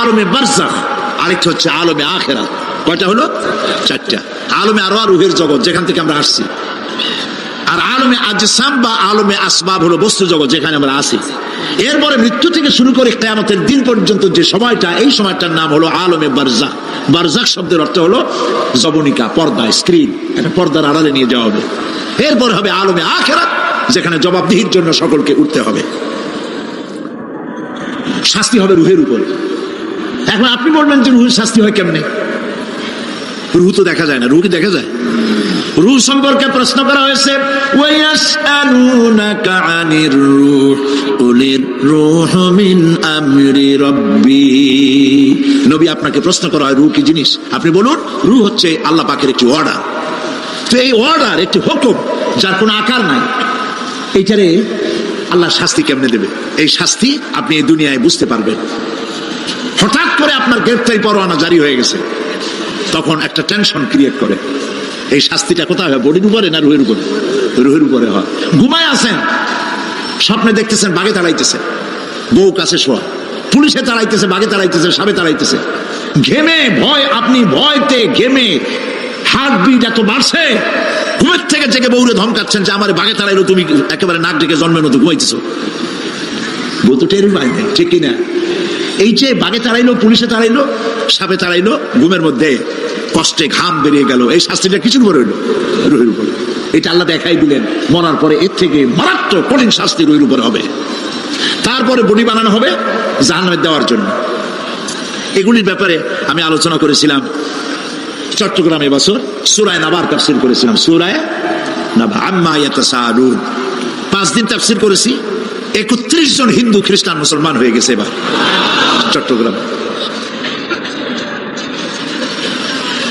B: আলমে বারজাখ, আরেকটি হচ্ছে আলমে আখিরাত। কয়টা হলো? 4টা। আলমে আরওয়াহ রূহের জগৎ, যেখান থেকে আমরা আসছি। আর আলমে আজসাম বা আলমে আসবাব হলো বস্তু জগৎ, যেখানে আমরা আছি। এরপরে মৃত্যু থেকে শুরু করে কিয়ামতের দিন পর্যন্ত যে সময়টা, এই সময়টার নাম হলো আলমে বারজাখ। বারজাখ শব্দের অর্থ হলো জবনিকা, পর্দা, স্ক্রিন, একটা পর্দার আড়ালে নিয়ে যাওয়া হবে। এরপরে হবে আলমে আখিরাত, যেখানে জবাবদিহির জন্য সকলকে উঠতে হবে। শাস্তি হবে রুহের উপরে। এখন আপনি বলবেন যে রুহের শাস্তি হয় কেমনে? রুহ তো দেখা যায় না। রুহ কি দেখা যায়? রূহ সম্পর্কে প্রশ্ন করা হয়েছে, ওয়ায়াসআলুনাকা আনির রূহ কুলির রূহু মিন আমরি রাব্বি। নবী, আপনাকে প্রশ্ন করা হয় রূহ কি জিনিস, আপনি বলুন রূহ হচ্ছে আল্লাহ পাকের একটি অর্ডার। তো এই অর্ডার, একটি হুকুম, যার কোনো আকার নাই, এইটারে আল্লাহ শাস্তি কেমনে দেবে? এই শাস্তি আপনি এই দুনিয়ায় বুঝতে পারবেন। হঠাৎ করে আপনার গ্রেফতারি পরোয়ানা জারি হয়ে গেছে, তখন একটা টেনশন ক্রিয়েট করে। এই শাস্তিটা কোথায় হয়? বডির উপরে না রুহের উপরে? রুহের উপরে হয়। ঘুমায় আছেন, স্বপ্নে দেখতেছেন বাঘে তাড়াইতেছে, বউ কাছে শোয়া, পুলিশে তাড়াইতেছে, বাঘে তাড়াইতেছে, সাপে তাড়াইতেছে, ঘেমে ভয়, আপনি ভয়তে ঘেমে হার্টবিট এত বাড়ছে, ঘুমের থেকে জেগে বউরে ধমকাচ্ছেন যে আমার বাঘে তাড়াইলো, তুমি একেবারে নাক ডেকে জন্মের মতো ঘুমাইতেছো। বউ তো টেরই পায় না, ঠিক কিনা? এই যে বাঘে তাড়াইলো, পুলিশে তাড়াইলো, সাপে তাড়াইলো, ঘুমের মধ্যে কষ্টে ঘাম বেরিয়ে গেল, এই শাস্তিটা কিছুর উপরে হইলো? রুহের উপরে। এটা আল্লাহ দেখাই দিলেন, মরার পরে এর থেকে মারাত্মক কঠিন শাস্তি রুহের উপরে হবে। তারপরে বডি বানানো হবে জাহান্নামে দেওয়ার জন্য। এগুলির ব্যাপারে আমি আলোচনা করেছিলাম চট্টগ্রামে বছর, সূরা নাবার তাফসীর করেছিলাম। সূরা নাবা, আম্মা ইয়াতাসাআলুন, 5 দিন তাফসীর করেছি। 31 জন হিন্দু, খ্রিস্টান, মুসলমান হয়ে গেছে এবার চট্টগ্রাম।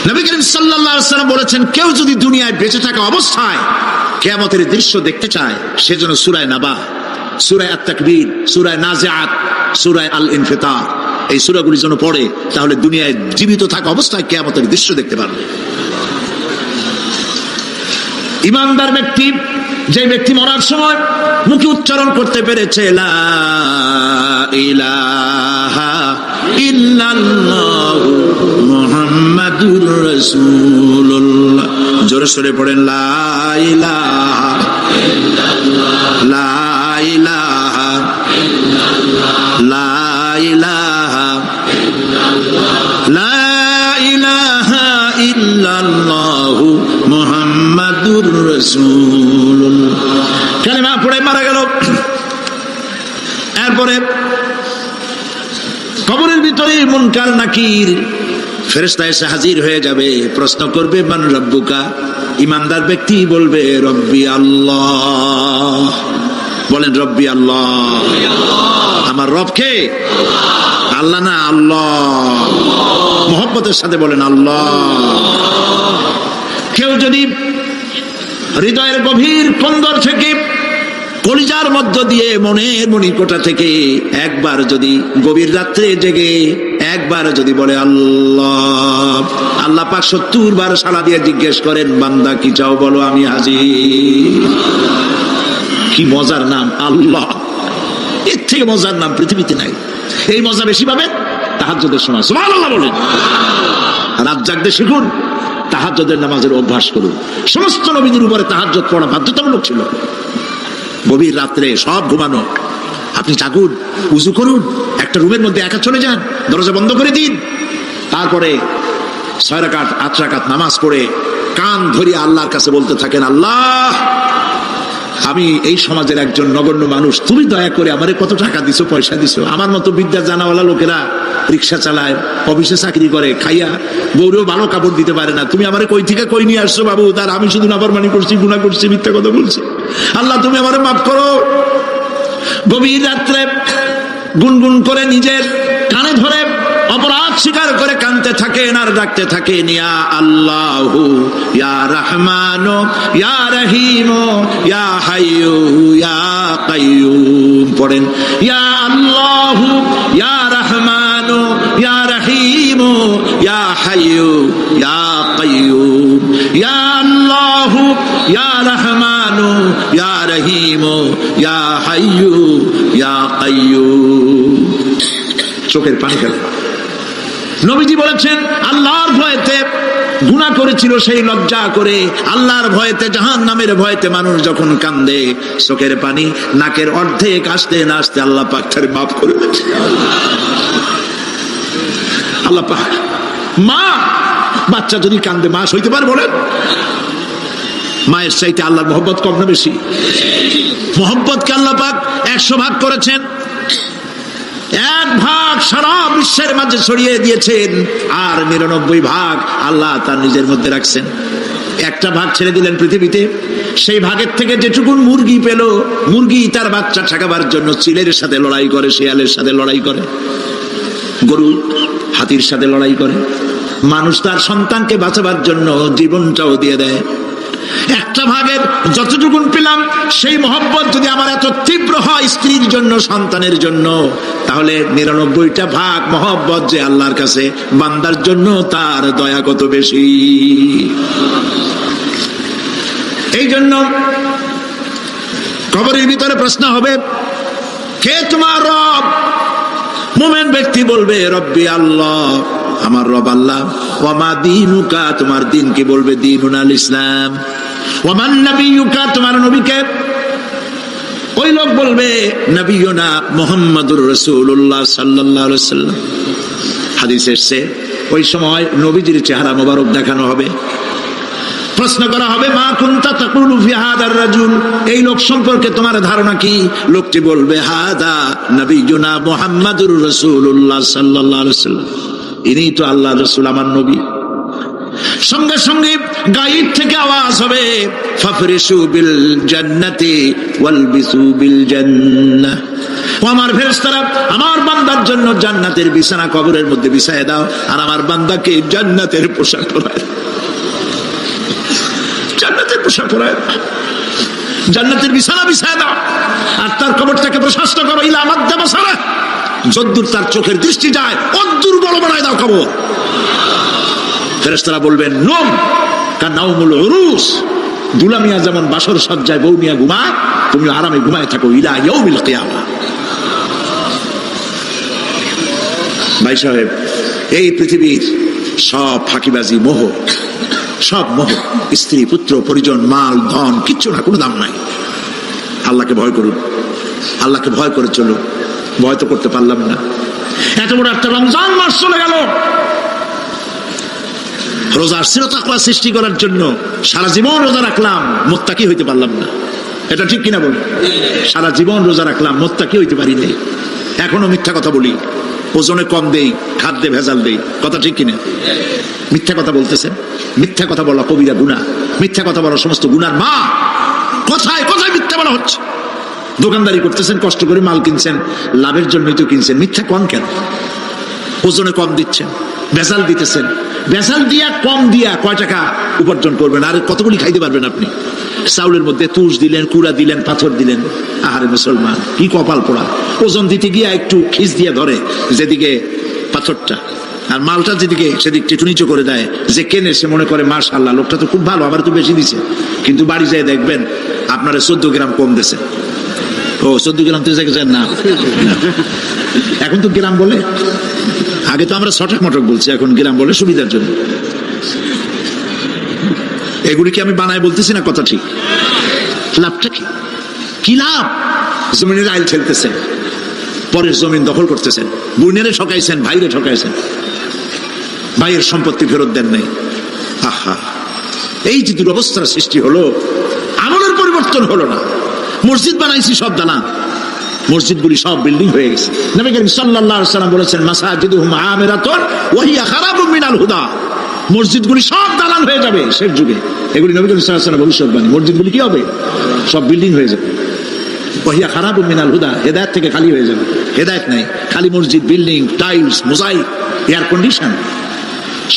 B: নবী করিম সাল্লাল্লাহু আলাইহি ওয়াসাল্লাম বলেছেন, কেউ যদি দুনিয়ায় বেঁচে থাকা অবস্থায় কিয়ামতের দৃশ্য দেখতে চায়, সেজন্য সূরা নাবা, সূরা আত-তাকবীর, সূরা নাজিআত, সূরা আল-ইনফিতার, এই সূরাগুলি যেন পড়ে, তাহলে দুনিয়ায় জীবিত থাকা অবস্থায় কিয়ামতের দৃশ্য দেখতে পারবে। ঈমানদার ব্যক্তি, যে ব্যক্তি মরার সময় মুখে উচ্চারণ করতে পেরেছে লা ইলাহা ইল্লাল্লাহু মুহাম্মাদুর রাসূলুল্লাহ, জোরে সোরে পড়েন লা ইলাহা ইল্লাল্লাহ, লা ইলাহা ইল্লাল্লাহ, লা ইলাহা ইল্লাল্লাহ, লা ইলাহা ইল্লাল্লাহু মুহাম্মাদুর রাসূলুল্লাহ। কালেমা পড়ে মারা গেল। এরপরে কবরের ভিতরে মুনকার নাকির ফেরেশতা এসে হাজির হয়ে যাবে, প্রশ্ন করবে মান রব্বুকা। ইমানদার ব্যক্তি বলবে রব্বি আল্লাহ। বলেন রব্বি আল্লাহ। আমার রব কে? আল্লাহ না, আল্লাহ। মোহব্বতের সাথে বলেন আল্লাহ। কেউ যদি হৃদয়ের গভীর কন্দর থেকে, কলিজার মধ্য দিয়ে, মনের মণিকোটা থেকে একবার যদি গভীর রাত্রে জেগে একবার যদি বলে আল্লাহ, আল্লাহ পাক 70 বার সাড়া দিয়ে জিজ্ঞেস করেন বান্দা কি চাও বলো, আমি হাজির। কি মজার নাম আল্লাহ, এর থেকে মজার নাম পৃথিবীতে নাই। এই মজা বেশি পাবেন তাহাজ্জুদের সময়। সুবহানাল্লাহ বলেন। রাত জাগতে শিখুন, তাহাজ্জুদের নামাজের অভ্যাস করুন। সমস্ত নবীদের উপরে তাহাজ্জুদ পড়া বাধ্যতামূলক ছিল। গভীর রাত্রে সব ঘুমানো, আপনি জাগুন, উজু করুন, একটা রুমের মধ্যে একা চলে যান, দরজা বন্ধ করে দিন, তারপরে 6 রাকাত 8 রাকাত নামাজ পড়ে কান ধরিয়ে আল্লাহর কাছে বলতে থাকেন আল্লাহ, আমি এই সমাজের একজন নগণ্য মানুষ, তুমি দয়া করে আমারে কত টাকা দিছো, পয়সা দিছো। আমার মতো বিদ্যা জানাওয়ালা লোকেরা রিক্সা চালায়, অফিসে চাকরি করে, খাইয়া বউরেও ভালো কাপড় দিতে পারে না। তুমি আমারে কই থেকে কই নিয়ে আসছো বাবু? তার আমি শুধু নাফরমানি করছি, গুনাহ করছি, মিথ্যা কথা বলছি। আল্লাহ তুমি আমারে মাফ করো। গভীর রাত্রে গুনগুন করে নিজের কানে ধরে অপরাধ স্বীকার করে কাঁদতে থাকেন আর ডাকতে থাকেন ইয়া আল্লাহু ইয়া রহমানু ইয়া রহিমু ইয়া হাইয়ু ইয়া কাইয়ুম। পড়েন ইয়া আল্লাহু ইয়া রহমানু ইয়া রহিমু ইয়া হাইয়ু ইয়া কাইয়ুম। ইয়া আল্লাহু ইয়া রহমানু ইয়া রহিমু ইয়া হাইয়ু ইয়া কাইয়ুম। চোখের পানি ফেলে। নবীজি বলেছেন আল্লাহর ভয়েতে গুনাহ করেছিল, সেই লজ্জা করে আল্লাহর ভয়েতে, জাহান্নামের ভয়েতে মানুষ যখন কান্দে, চোখের পানি নাকের অর্ধেক আসতে না আসতে আল্লাহ পাক তার মাফ করে দেন। আল্লাহ পাক, মা বাচ্চা যদি কান্দে মা সইতে পারে? বলেন। মায়ের চাইতে আল্লাহর মহব্বত কম না বেশি? মহব্বতকে আল্লাহ পাক 100 ভাগ করেছেন। 1 ভাগ সারা বিশ্বের মাঝে ছড়িয়ে দিয়েছেন, আর 99 ভাগ আল্লাহ তার নিজের মধ্যে রাখছেন। 1টা ভাগ ছেড়ে দিলেন পৃথিবীতে। সেই ভাগের থেকে যেটুকুন মুরগি পেল, মুরগি তার বাচ্চা ঠেকাবার জন্য চিলের সাথে লড়াই করে, শিয়ালের সাথে লড়াই করে, গরু হাতির সাথে লড়াই করে, মানুষ তার সন্তানকে বাঁচাবার জন্য জীবনটাও দিয়ে দেয়। 1টা ভাগের যতটুকুন পেলাম, সেই মহব্বত যদি আমার এত তীব্র হয় স্ত্রীর জন্য, সন্তানের জন্য, তাহলে 99টা ভাগ মহব্বত যে আল্লাহর কাছে বান্দার জন্য, তার দয়া কত বেশি। এই জন্য কবরের ভিতরে প্রশ্ন হবে, কে তোমার রব? মুমিন ব্যক্তি বলবে রব্বি আল্লাহ, আমার রব আল্লাহ। ওয়ামা দীনুকা, তোমার দিন কি? বলবে দীনুল ইসলাম। ওয়ামান নবিয়ুকা, তোমার নবীকে? ওই লোক বলবে নবিয়ুনা মুহাম্মাদুর রাসূলুল্লাহ সাল্লাল্লাহু আলাইহি ওয়াসাল্লাম। হাদিসে এসেছে ওই সময় নবীজির চেহারা মোবারক দেখানো হবে। প্রশ্ন করা হবে মা কুনতা তাকুলু ফি হাদার রাজুল, এই লোক সম্পর্কে তোমার ধারণা কি? লোকটি বলবে হাদা নবিয়ুনা মুহাম্মাদুর রাসূলুল্লাহ সাল্লাল্লাহু আলাইহি ওয়াসাল্লাম, ইনি তো আল্লাহর রাসূল, আমার নবী। সঙ্গে সঙ্গে গায়েব থেকে আওয়াজ হবে ফাফরিশু বিল জান্নাতি ওয়ালবিসু বিল জান্নাহ। ও আমার ফেরেশতারা, আমার বান্দার জন্য জান্নাতের বিছানা কবরের মধ্যে বিছায় দাও, আর আমার বান্দাকে জান্নাতের পোশাক পরায়। জান্নাতের পোশাক পরায়, জান্নাতের বিছানা বিছায় দাও, আর তার কবরটাকে প্রশস্ত করো। ইলা মাদ্দা বাসারা, যদ্দূর তার চোখের দৃষ্টি যায় অদ্দূর বড় বানায় দাও কবর। ফেরেশতারা বলবেন নম কানাউমুল উরুস, দুলামিয়া যেমন বাসর সজ্জায় বউ নিয়ে ঘুমায়, তুমি আরামে ঘুমায় থাকো ইলা ইয়াউমিল কিয়ামা। ভাই সাহেব, এই পৃথিবীর সব ফাঁকিবাজি, মোহ, সব মোহ, স্ত্রী পুত্র পরিজন মাল ধন কিচ্ছু না, কোনো দাম নাই। আল্লাহকে ভয় করুন, আল্লাহকে ভয় করে চলুন। ভয় তো করতে পারলাম না, এত বড় একটা রমজান মাস চলে গেল, রোজা আসছিল তাকওয়া সৃষ্টি করার জন্য, সারা জীবন রোজা রাখলাম, মুত্তাকি হইতে পারলাম না। এটা ঠিক কিনা বলুন? সারা জীবন রোজা রাখলাম, মুত্তাকি হইতে পারি নাই। এখনো মিথ্যা কথা বলি, ওজনে কম দেই, খাদ্যে ভেজাল দেই, কথা ঠিক কিনা? মিথ্যা কথা বলতেছেন। মিথ্যা কথা বলা কবিরা গুনাহ, মিথ্যা কথা বলা সমস্ত গুনার মা। কথায় কথায় মিথ্যা বলা হচ্ছে। দোকানদারি করতেছেন, কষ্ট করে মাল কিনছেন, লাভের জন্যই তো কিনছেন, মিথ্যা কম কেন? ওজনে কম দিচ্ছেন, ভেজাল দিতেছেন, ভেজাল দিয়া কম দিয়া কয় টাকা উপার্জন করবেন? আর কতগুলি খাইতে পারবেন আপনি? চাউলের মধ্যে তুষ দিলেন, কুড়া দিলেন, পাথর দিলেন। আহারে মুসলমান, কি কপাল পোড়া! ওজন দিতে গিয়া একটু খিস দিয়ে ধরে যেদিকে পাথরটা, আর মালটা যেদিকে সেদিক টিটু নিচু করে দেয়। যে কেনে সে মনে করে মাশাআল্লাহ, লোকটা তো খুব ভালো, আমার তো বেশি দিছে। কিন্তু বাড়ি যেয়ে দেখবেন আপনারা 14 গ্রাম কম দিছে। ও 14 গ্রাম তো যান না, এখন তো গ্রাম বলে। আগে তো আমরা ছটাক মটক বলছি, এখন গ্রাম বলে সুবিধার জন্য। এগুলি কি আমি বানায় বলতেছি না? কথা ঠিক। লাভটা কি? কি লাভ? জমিনের আইল ঠেলতেছেন, পরের জমিন দখল করতেছেন, বোনেরে ঠকাইছেন, ভাইরে ঠকাইছেন, ভাইয়ের সম্পত্তি ফেরত দেন নাই। আহা, এই যে দুরবস্থার সৃষ্টি হলো, আমলের পরিবর্তন হলো না। মসজিদ বানাইছি সব দালান, মসজিদগুলি সব বিল্ডিং হয়ে গেছে। নবী করিম সাল্লাল্লাহু আলাইহি ওয়াসাল্লাম বলেছেন, মাসাজিদুহুম আমিরাতুন ওয়া হিয়া খারাবুম মিনাল হুদা। মসজিদগুলি সব দালান হয়ে যাবে শেষ যুগে। এগুলি নবী করিম সাল্লাল্লাহু আলাইহি ওয়াসাল্লাম ভবিষ্যৎবাণী। মসজিদগুলি কি হবে? সব বিল্ডিং হয়ে যাবে। ওয়া হিয়া খারাবুম মিনাল হুদা, হেদায়েত থেকে খালি হয়ে যাবে। হেদায়েত নাই, খালি মসজিদ, building, tiles, mosaic, air condition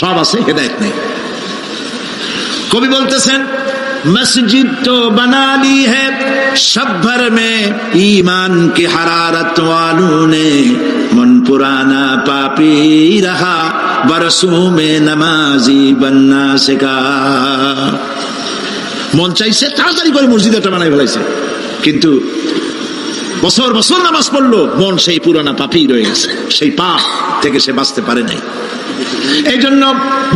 B: সব আছে, হেদায়েত নেই। কবি বলতেছেন, मस्जिद तो बना ली है शब भर में ईमान की हरारत वालों ने, मन पुराना पापी रहा बरसों में नमाजी बनना सिखा। মন চাইছে তাড়াতাড়ি করে মসজিদ একটা বানাই ফেলাইছে, কিন্তু বছর বছর নামাজ পড়লো, মন সেই পুরানা পাপী রয়ে গেছে, সেই পাপ থেকে সে বাঁচতে পারে নাই। এই জন্য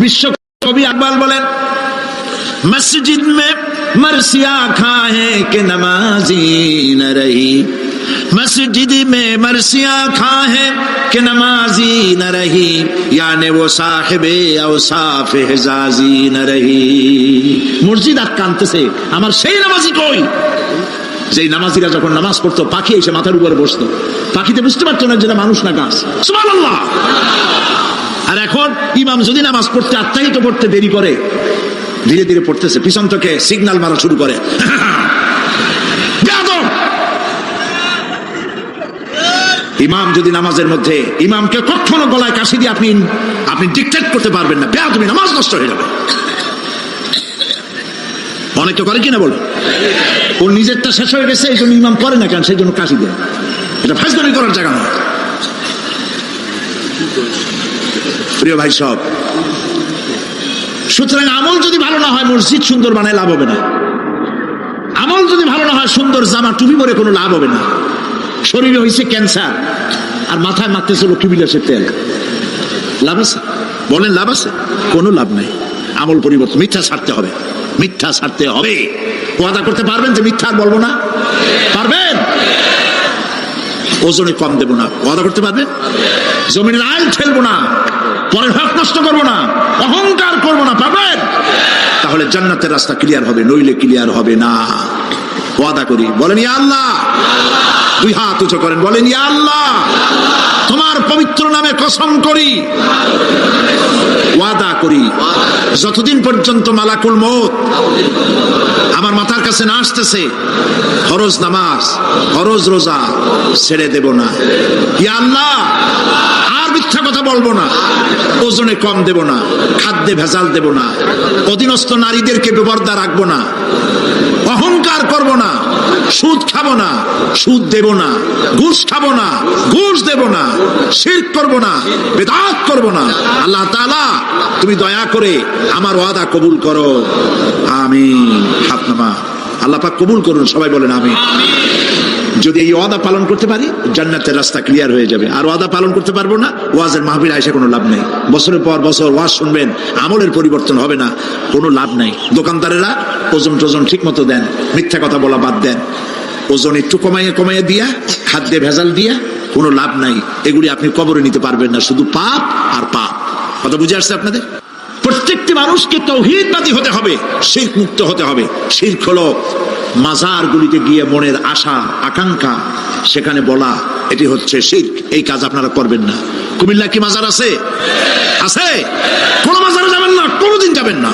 B: বিশ্ব কবি আকবাল বলেন, मस्जिद में मरसिया खाए के नमाजी न रही, मस्जिद में मरसिया खाए के नमाजी न रही, यानी वो साहिबे औसाफ हिजाजी न रही। মসজিদ আটকানতেছে, আমার সেই নামাজি কই? যেই নামাজিরা যখন নামাজ পড়তো, পাখি এসে মাথার উপরে বসতো, পাখিতে বুঝতে পারতো না যেটা মানুষ না গাছ। সুবহানাল্লাহ। আর এখন ইমাম যদি নামাজ পড়তে আত্মাহিত পড়তে দেরি করে, ধীরে ধীরে পড়তেছে, পিছন থেকে সিগন্যাল মারা শুরু করে। ইমাম যদি নামাজের মধ্যে, ইমামকে কখনো গলায় কাশি দিয়ে আপনি ডিকটেট করতে পারবেন না, তুমি নামাজ নষ্ট হয়ে যাবে। অনেক তো করে কিনা বলো, ওর নিজেরটা শেষ হয়ে গেছে, এই জন্য ইমাম করে না কেন, সেই জন্য কাশি দেয়। এটা ফাজলামি করার জায়গা নয়। প্রিয় ভাই সব, সুতরাং আমল যদি ভালো না হয়, মসজিদ সুন্দর বানায় লাভ হবে না। আমল যদি ভালো না হয়, সুন্দর জামা টুপি পরে কোনো লাভ হবে না। শরীরে হয়েছে ক্যান্সার আর মাথায় মারতেছে লক্ষ্মী বিলাসের তেল, লাভ আছে? বলেন লাভ আছে? কোনো লাভ নাই। আমল পরিবর্তন, মিথ্যা ছাড়তে হবে, মিথ্যা ছাড়তে হবে। ওয়াদা করতে পারবেন যে মিথ্যা আর বলবো না? পারবেন? ওজনে কম দেব না, ওয়াদা করতে পারবেন? জমিনের আইল ঠেলবো না, পরের হক নষ্ট করবো না, অহংকার করবো না, পারবেন? তাহলে জান্নাতের রাস্তা ক্লিয়ার হবে, নইলে ক্লিয়ার হবে না। ওয়াদা করি, বলেন ইয়া আল্লাহ। দুই হাত উঁচু করেন, বলেন ইয়া আল্লাহ, তোমার পবিত্র নামে কসম করি, ওয়াদা করি, যতদিন পর্যন্ত মালাকুল মউত আমার মাথার কাছে না আসতেছে, ফরজ নামাজ, ফরজ রোজা ছেড়ে দেব না। ইয়া আল্লাহ, আর মিথ্যা কথা বলবো না, ওজনে কম দেব না, খাদ্যে ভেজাল দেব না, অধীনস্থ নারীদেরকে বেপরদা রাখবো না, অহংকার করব না, সুদ খাবো না, সুদ দেব না, ঘুষ খাবো না, ঘুষ দেব না, শিরক করব না, বিদআত করব না। আল্লাহ তাআলা তুমি দয়া করে আমার ওয়াদা কবুল করো, আমিন। হাত নামা, আল্লাহ পাক কবুল করুন, সবাই বলেন আমিন। যদি এই ওয়াদা পালন করতে পারি, জান্নাতের রাস্তা ক্লিয়ার হয়ে যাবে। আর ওয়াদা পালন করতে পারবো না, ওয়াজের মাহফিলে আইসা কোনো লাভ নেই। বছরের পর বছর ওয়াজ শুনবেন, আমলের পরিবর্তন হবে না, কোনো লাভ নাই। দোকানদারেরা ওজন টোজন ঠিক মতো দেন, মিথ্যা কথা বলা বাদ দেন, ওজন একটু কমাইয়ে দিয়া, খাদ্যে ভেজাল দিয়া, কোনো লাভ নাই, এগুলি আপনি কবরে নিতে পারবেন না, শুধু পাপ আর পাপ। কথা বুঝে আসছে আপনাদের? প্রত্যেকটি মানুষকে তাওহীদবাদী হতে হবে, শিরক মুক্ত হতে হবে। শিরক হলো মাজারগুলিতে গিয়ে মনের আশা আকাঙ্ক্ষা সেখানে বলা, এটি হচ্ছে শিরক। এই কাজ আপনারা করবেন না। কুমিল্লা কি মাজার আছে? আছে? কোন মাজারে যাবেন না, কোনোদিন যাবেন না।